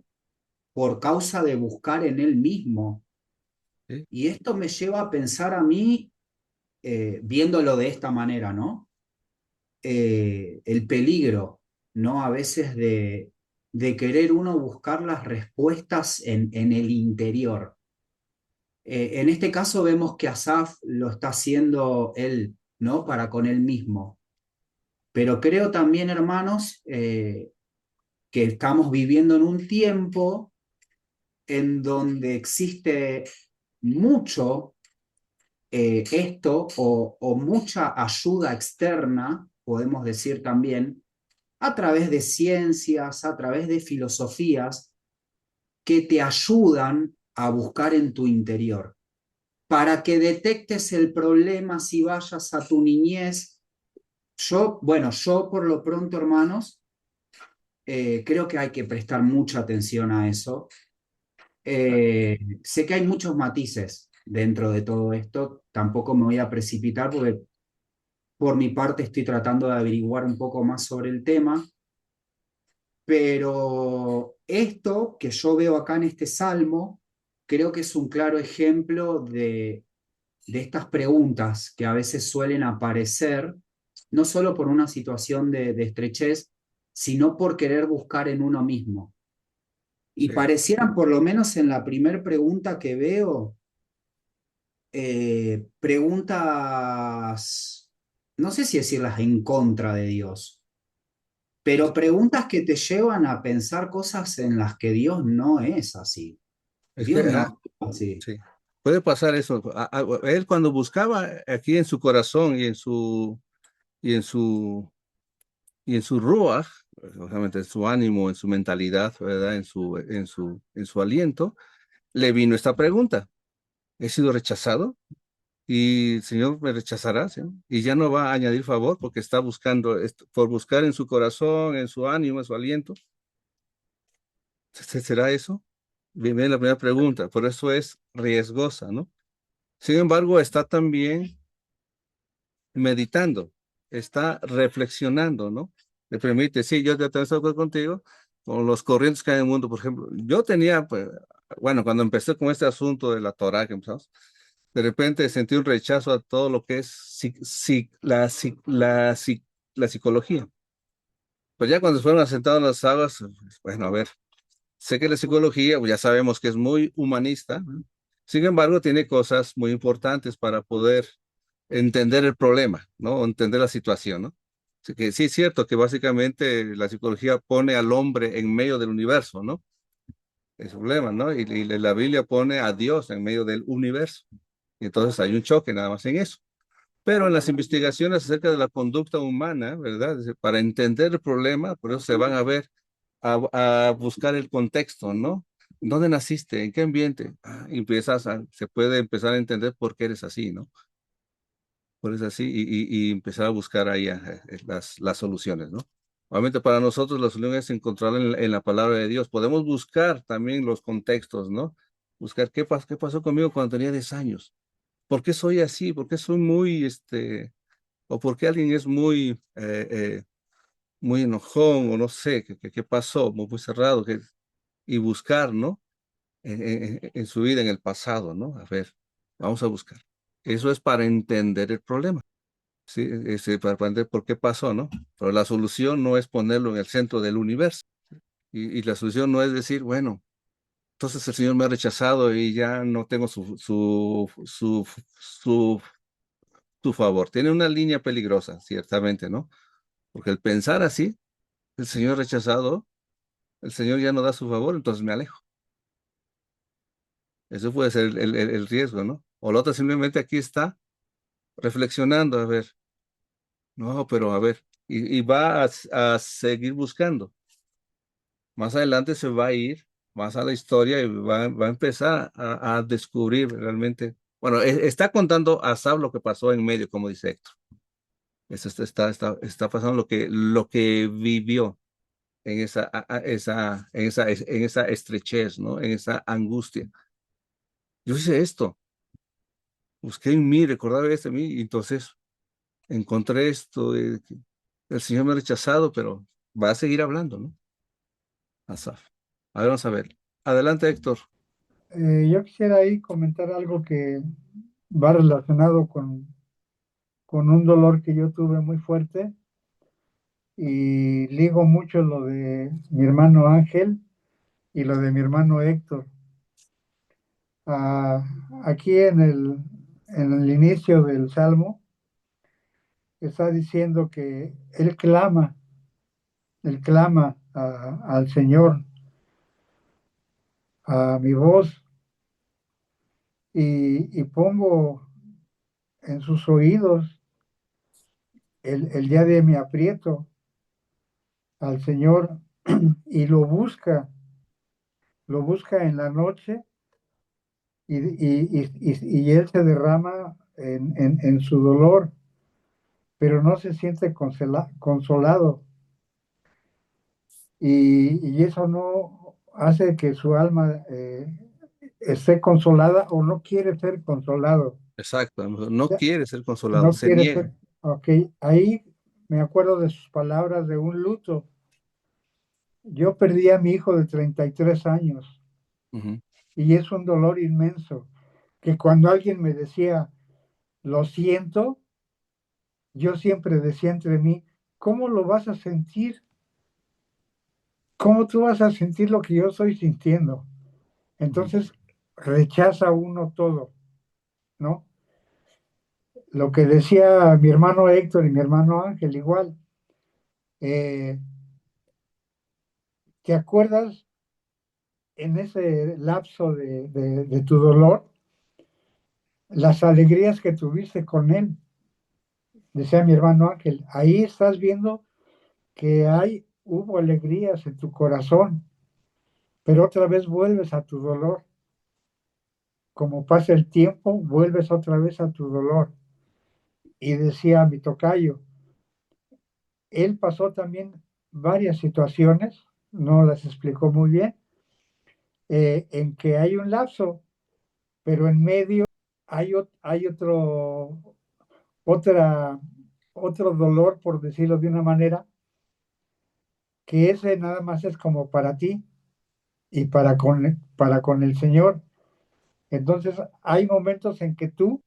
por causa de buscar en él mismo. Sí, Y esto me lleva a pensar a mí, viéndolo de esta manera, ¿no? El peligro, ¿no? A veces de querer uno buscar las respuestas en el interior. En este caso vemos que Asaf lo está haciendo él, ¿no? Para con él mismo. Pero creo también, hermanos, que estamos viviendo en un tiempo en donde existe mucho esto o mucha ayuda externa, podemos decir también, a través de ciencias, a través de filosofías que te ayudan a buscar en tu interior, para que detectes el problema si vayas a tu niñez. Yo por lo pronto, hermanos, creo que hay que prestar mucha atención a eso. Sé que hay muchos matices dentro de todo esto, tampoco me voy a precipitar porque por mi parte estoy tratando de averiguar un poco más sobre el tema, pero esto que yo veo acá en este salmo, creo que es un claro ejemplo de estas preguntas que a veces suelen aparecer, no solo por una situación de estrechez, sino por querer buscar en uno mismo. Y sí. parecieran, por lo menos en la primera pregunta que veo, preguntas, no sé si decirlas en contra de Dios, pero preguntas que te llevan a pensar cosas en las que Dios no es así. Es que Dios no es así. sí, puede pasar eso. Él cuando buscaba aquí en su corazón y en su y en su ruach, obviamente en su ánimo, en su mentalidad, ¿verdad? En su aliento, le vino esta pregunta: ¿he sido rechazado? Y el Señor me rechazará, ¿sí? Y ya no va a añadir favor porque está buscando, por buscar en su corazón, en su ánimo, en su aliento. ¿Será eso? Viene la primera pregunta, por eso es riesgosa, ¿no? Sin embargo, está también meditando, está reflexionando, ¿no? Le permite, sí, yo también estoy de acuerdo contigo, con los corrientes que hay en el mundo, por ejemplo. Yo tenía, pues, bueno, cuando empecé con este asunto de la Torah, que empezamos, de repente sentí un rechazo a todo lo que es la psicología. Pues ya cuando fueron asentados en las aguas, pues, bueno, a ver, sé que la psicología, pues ya sabemos que es muy humanista, ¿no? Sin embargo, tiene cosas muy importantes para poder entender el problema, ¿no? O entender la situación, ¿no? Así que sí es cierto que básicamente la psicología pone al hombre en medio del universo, ¿no? El problema, ¿no? Y la Biblia pone a Dios en medio del universo. Y entonces hay un choque nada más en eso. Pero en las investigaciones acerca de la conducta humana, ¿verdad? Es decir, para entender el problema, por eso se van a ver, a buscar el contexto, ¿no? ¿Dónde naciste? ¿En qué ambiente? Y se puede empezar a entender por qué eres así, ¿no? Por eso así, y empezar a buscar ahí las soluciones, ¿no? Obviamente para nosotros la solución es encontrar en la palabra de Dios. Podemos buscar también los contextos, ¿no? Buscar qué pasó conmigo cuando tenía 10 años. ¿Por qué soy así? ¿Por qué soy muy, o por qué alguien es muy enojón, o no sé, qué pasó, muy cerrado, y buscar, ¿no? En su vida, en el pasado, ¿no? A ver, vamos a buscar. Eso es para entender el problema, ¿sí? Para entender por qué pasó, ¿no? Pero la solución no es ponerlo en el centro del universo. Y la solución no es decir, bueno, entonces el Señor me ha rechazado y ya no tengo su, su favor. Tiene una línea peligrosa, ciertamente, ¿no? Porque el pensar así, el Señor rechazado, el Señor ya no da su favor, entonces me alejo. Eso puede ser el riesgo, ¿no? O la otra simplemente aquí está reflexionando, a ver, no, pero a ver, y va a seguir buscando. Más adelante se va a ir más a la historia y va a empezar a descubrir realmente. Bueno, está contando a Sab lo que pasó en medio, como dice Héctor. Eso está pasando lo que vivió en en esa estrechez, ¿no? En esa angustia. Yo hice esto, busqué en mí, recordaba esto en mí, y entonces encontré esto, que el Señor me ha rechazado, pero va a seguir hablando, ¿no? Asaf. A ver, vamos a ver. Adelante, Héctor. Yo quisiera ahí comentar algo que va relacionado con un dolor que yo tuve muy fuerte y ligo mucho lo de mi hermano Ángel y lo de mi hermano Héctor. Ah, aquí en el inicio del Salmo está diciendo que él clama al Señor a mi voz y pongo en sus oídos el día de mi aprieto al Señor y lo busca en la noche y Él se derrama en su dolor, pero no se siente consolado y eso no hace que su alma esté consolada o no quiere ser consolado. Exacto. No Ya, quiere ser consolado, no se quiere niega. ser, ok, ahí me acuerdo de sus palabras de un luto. Yo perdí a mi hijo de 33 años Ujú. y es un dolor inmenso que cuando alguien me decía, lo siento, yo siempre decía entre mí, ¿cómo lo vas a sentir? ¿Cómo tú vas a sentir lo que yo estoy sintiendo? Ujú. Entonces rechaza uno todo, ¿no? Lo que decía mi hermano Héctor y mi hermano Ángel, igual. eh, ¿Te acuerdas en ese lapso de tu dolor las alegrías que tuviste con él? Decía mi hermano Ángel, ahí estás viendo que hubo alegrías en tu corazón, pero otra vez vuelves a tu dolor. Como pasa el tiempo, vuelves otra vez a tu dolor. Y decía mi tocayo, él pasó también varias situaciones, no las explicó muy bien, en que hay un lapso, pero en medio hay otra, otro dolor, por decirlo de una manera, que ese nada más es como para ti y para con el Señor. Entonces, hay momentos en que tú,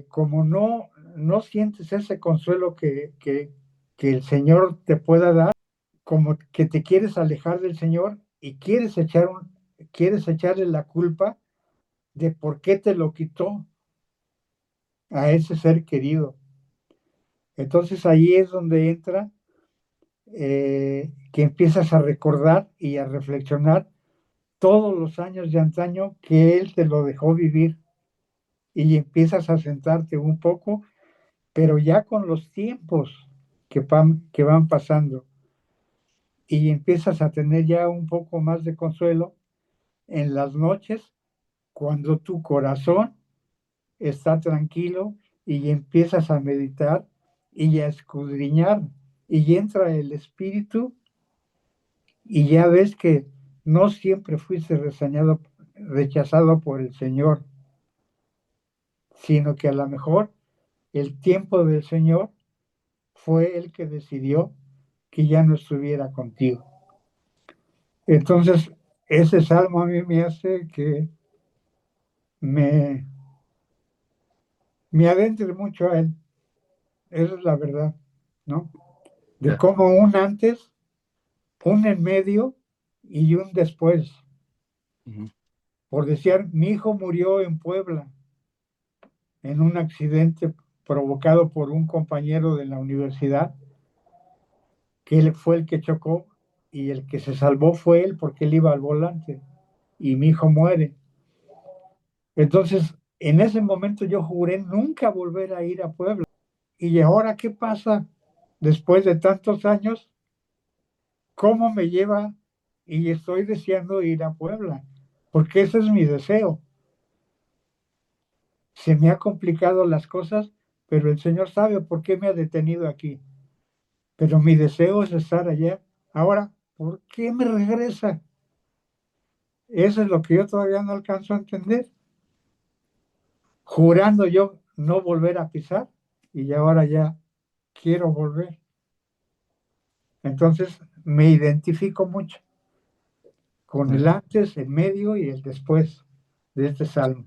como no sientes ese consuelo que el Señor te pueda dar, como que te quieres alejar del Señor y quieres echarle la culpa de por qué te lo quitó a ese ser querido. Entonces ahí es donde entra que empiezas a recordar y a reflexionar todos los años de antaño que Él te lo dejó vivir y empiezas a sentarte un poco, pero ya con los tiempos que van pasando y empiezas a tener ya un poco más de consuelo en las noches cuando tu corazón está tranquilo y empiezas a meditar y a escudriñar y entra el espíritu y ya ves que no siempre fuiste rechazado por el Señor, sino que a lo mejor el tiempo del Señor fue el que decidió que ya no estuviera contigo. Entonces, ese salmo a mí me hace que me, me adentre mucho a él. Esa es la verdad, ¿no? De Ya. cómo un antes, un en medio y un después. Ujú. Por decir, mi hijo murió en Puebla en un accidente provocado por un compañero de la universidad, que él fue el que chocó y el que se salvó fue él porque él iba al volante y mi hijo muere. Entonces, en ese momento yo juré nunca volver a ir a Puebla. ¿Y ahora qué pasa después de tantos años? ¿Cómo me lleva? Y estoy deseando ir a Puebla, porque ese es mi deseo. Se me ha complicado las cosas, pero el Señor sabe por qué me ha detenido aquí. Pero mi deseo es estar allá. Ahora, ¿por qué me regresa? Eso es lo que yo todavía no alcanzo a entender. Jurando yo no volver a pisar y ahora ya quiero volver. Entonces me identifico mucho con el antes, el medio y el después de este salmo.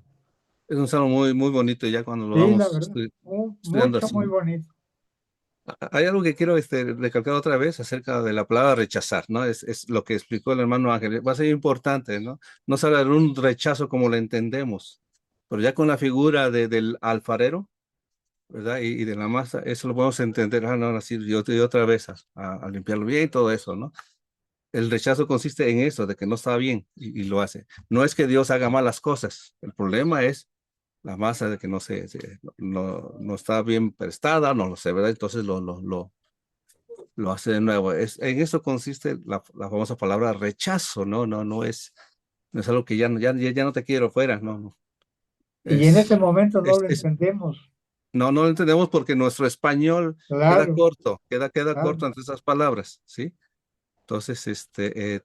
Es un salmo muy, muy bonito ya cuando lo Sí, la vamos verdad, estudiando mucho, así. muy bonito. Hay algo que quiero recalcar otra vez acerca de la palabra rechazar, ¿no? Es lo que explicó el hermano Ángel. Va a ser importante, ¿no? No se habla de un rechazo como lo entendemos, pero ya con la figura del alfarero, ¿verdad? Y de la masa, eso lo podemos entender. Ah, no, así y otra vez a limpiarlo bien y todo eso, ¿no? El rechazo consiste en eso, de que no está bien y lo hace. No es que Dios haga malas cosas, el problema es la masa de que no está bien prestada, no lo sé, ¿verdad? Entonces lo hace de nuevo. En eso consiste la famosa palabra rechazo, ¿no? No es algo que ya no te quiero fuera, no, no. Y en ese Es, momento no es, lo es- entendemos. no lo entendemos porque nuestro español queda Claro, corto, queda claro. corto ante esas palabras, ¿sí? Entonces,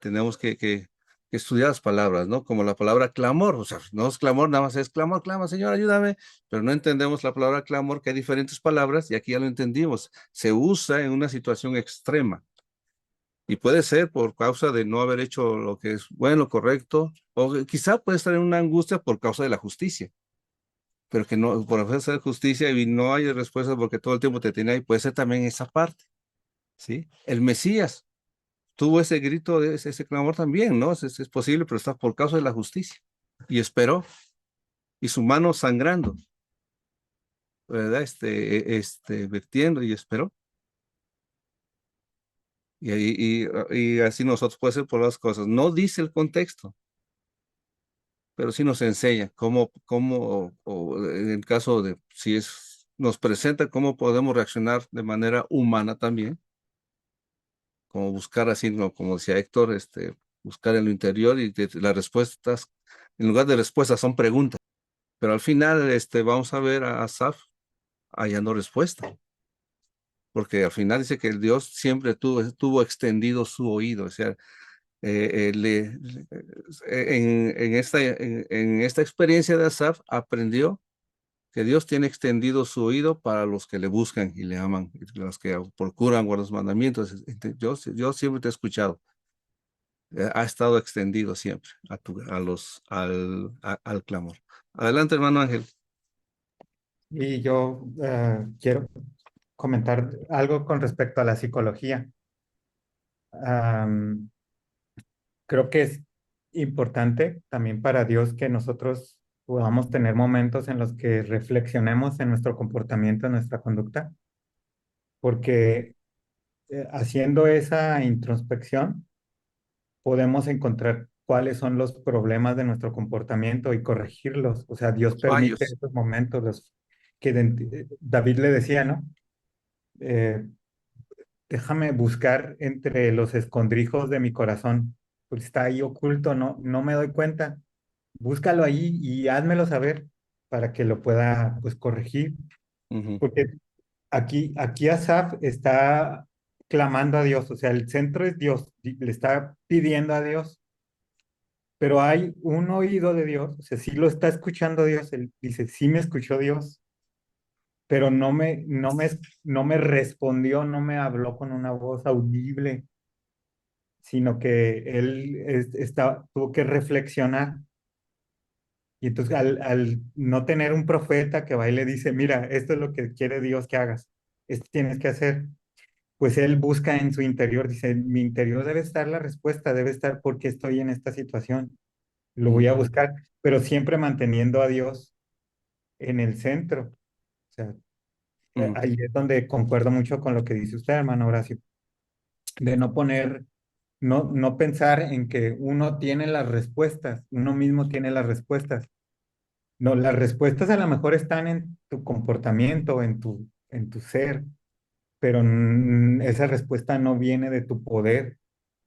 tenemos que estudiar las palabras, ¿no? Como la palabra clamor, o sea, no es clamor, nada más es clamor, clama, Señor, ayúdame, pero no entendemos la palabra clamor, que hay diferentes palabras, y aquí ya lo entendimos. Se usa en una situación extrema, y puede ser por causa de no haber hecho lo que es bueno, correcto, o quizá puede estar en una angustia por causa de la justicia, pero que no, por causa de justicia y no hay respuesta porque todo el tiempo te tiene ahí, puede ser también esa parte, ¿sí? El Mesías tuvo ese grito, ese clamor también, ¿no? Es posible, pero está por causa de la justicia. Y esperó, y su mano sangrando, ¿verdad? Vertiendo y esperó. Y así nosotros puede ser por las cosas. No dice el contexto, pero sí nos enseña o en el caso de, si es, nos presenta cómo podemos reaccionar de manera humana también, como buscar así, ¿no? Como decía Héctor, buscar en lo interior y las respuestas, en lugar de respuestas, son preguntas. Pero al final, vamos a ver a Asaf hallando respuesta, porque al final dice que el Dios siempre tuvo extendido su oído, o sea, en esta experiencia de Asaf aprendió que Dios tiene extendido su oído para los que le buscan y le aman, y los que procuran guardar los mandamientos. Yo siempre te he escuchado, ha estado extendido siempre al clamor. Adelante, hermano Ángel. Y yo quiero comentar algo con respecto a la psicología. Am, Creo que es importante también para Dios que nosotros podamos tener momentos en los que reflexionemos en nuestro comportamiento, en nuestra conducta, porque haciendo esa introspección podemos encontrar cuáles son los problemas de nuestro comportamiento y corregirlos. O sea, Dios Los permite fallos. esos momentos, David le decía, ¿no? Eh, Déjame buscar entre los escondrijos de mi corazón, pues está ahí oculto, no me doy cuenta. Búscalo ahí y házmelo saber para que lo pueda, pues, corregir. Ujú. Porque aquí Asaf está clamando a Dios, o sea, el centro es Dios, le está pidiendo a Dios, pero hay un oído de Dios, o sea, sí lo está escuchando Dios, él dice, sí me escuchó Dios, pero no me respondió, no me habló con una voz audible. sino que él tuvo que reflexionar. Y entonces al no tener un profeta que va y le dice, mira, esto es lo que quiere Dios que hagas, esto tienes que hacer, pues él busca en su interior, dice, en mi interior debe estar la respuesta, debe estar por qué estoy en esta situación, lo voy a buscar, pero siempre manteniendo a Dios en el centro. O sea, Ujú. ahí es donde concuerdo mucho con lo que dice usted, hermano Horacio, de no poner, no pensar en que uno tiene las respuestas, uno mismo tiene las respuestas. No, las respuestas a lo mejor están en tu comportamiento, en tu ser, pero esa respuesta no viene de tu poder,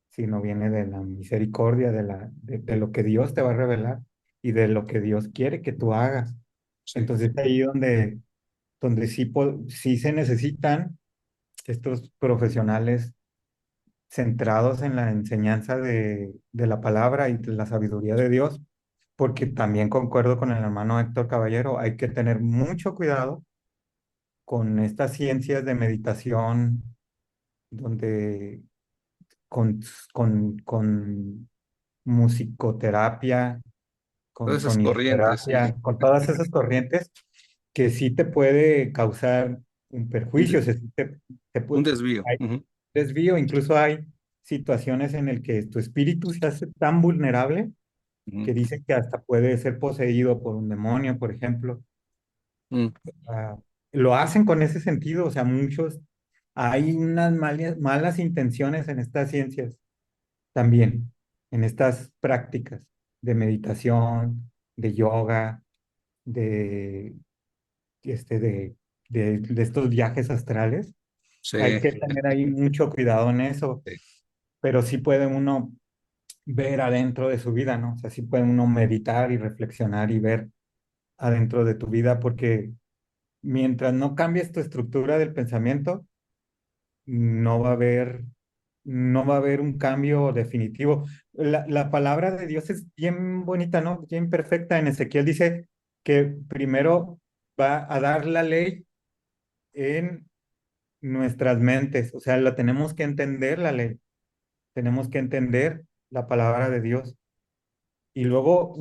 sino viene de la misericordia, de lo que Dios te va a revelar y de lo que Dios quiere que tú hagas. Sí. Entonces ahí donde sí, sí se necesitan estos profesionales centrados en la enseñanza de la palabra y de la sabiduría de Dios, porque también concuerdo con el hermano Héctor Caballero, hay que tener mucho cuidado con estas ciencias de meditación, donde con, con musicoterapia, con Todas esas corrientes, sí. sonioterapia, con todas esas corrientes que sí te puede causar un Un, perjuicio, de- o sea, sí un desvío. hay Ujú, desvío, incluso hay situaciones en las que tu espíritu se hace tan vulnerable ujú, que dicen que hasta puede ser poseído por un demonio, por ejemplo. mm. Ah, lo hacen con ese sentido, o sea, hay unas malas intenciones en estas ciencias también, en estas prácticas de meditación, de yoga, de, este, de estos viajes astrales. Sí, Hay que tener ahí mucho cuidado en eso, sí, pero sí puede uno ver adentro de su vida, ¿no? O sea, sí puede uno meditar y reflexionar y ver adentro de tu vida, porque mientras no cambies tu estructura del pensamiento, no va a haber, no va a haber un cambio definitivo. La palabra de Dios es bien bonita, ¿no? Bien perfecta. En Ezequiel dice que primero va a dar la ley en nuestras mentes, o sea, la tenemos que entender la ley, tenemos que entender la palabra de Dios. Y luego,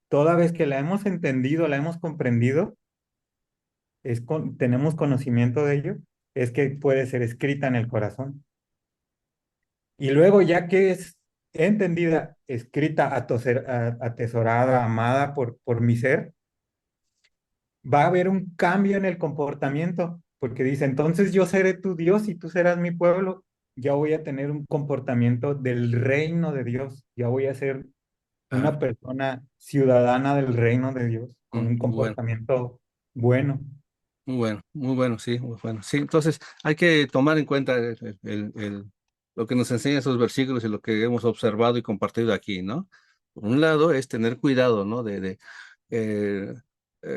toda vez que la hemos entendido, la hemos comprendido, tenemos conocimiento de ello, es que puede ser escrita en el corazón. Y luego, ya que es entendida, escrita, atesorada, amada por mi ser, va a haber un cambio en el comportamiento, porque dice, entonces yo seré tu Dios y tú serás mi pueblo. Ya voy a tener un comportamiento del reino de Dios, ya voy a ser claro. una persona ciudadana del reino de Dios, con un Muy bueno, comportamiento bueno. muy bueno, sí, muy bueno. Sí, entonces hay que tomar en cuenta lo que nos enseñan esos versículos y lo que hemos observado y compartido aquí, ¿no? Por un lado es tener cuidado, ¿no? Eh,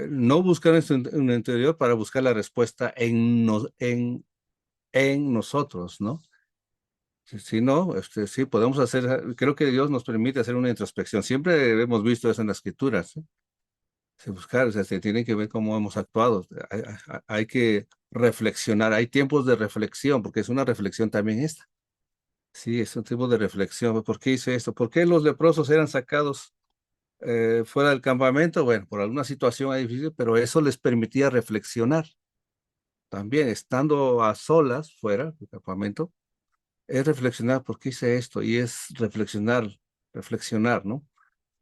no buscar en el interior para buscar la respuesta en nosotros, ¿no? Si no, sí, podemos hacer, creo que Dios nos permite hacer una introspección. Siempre hemos visto eso en las escrituras, ¿eh? Se buscar, o sea, se tiene que ver cómo hemos actuado. Hay que reflexionar, hay tiempos de reflexión, porque es una reflexión también esta. Sí, es un tipo de reflexión. ¿Por qué hice esto? ¿Por qué los leprosos eran sacados fuera del campamento? Bueno, por alguna situación ahí difícil, pero eso les permitía reflexionar. También estando a solas fuera del campamento, es reflexionar por qué hice esto y es reflexionar, ¿no?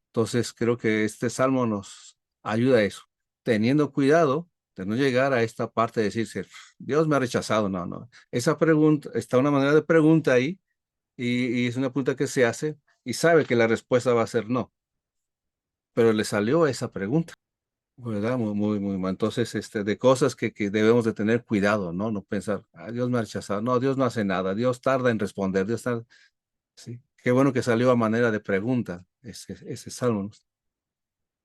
Entonces creo que este salmo nos ayuda a eso, teniendo cuidado de no llegar a esta parte de decirse, Dios me ha rechazado, no, no. Esa pregunta, está una manera de pregunta ahí y es una pregunta que se hace y sabe que la respuesta va a ser no, pero le salió esa pregunta. ¿Verdad? Muy mal. Entonces, de cosas que debemos de tener cuidado, ¿no? No pensar, ah, Dios me ha rechazado. No, Dios no hace nada. Dios tarda en responder. Dios tarda. Sí. Qué bueno que salió a manera de pregunta ese salmo, ¿no?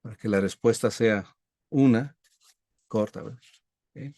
Para que la respuesta sea una corta, ¿verdad? ¿Ok?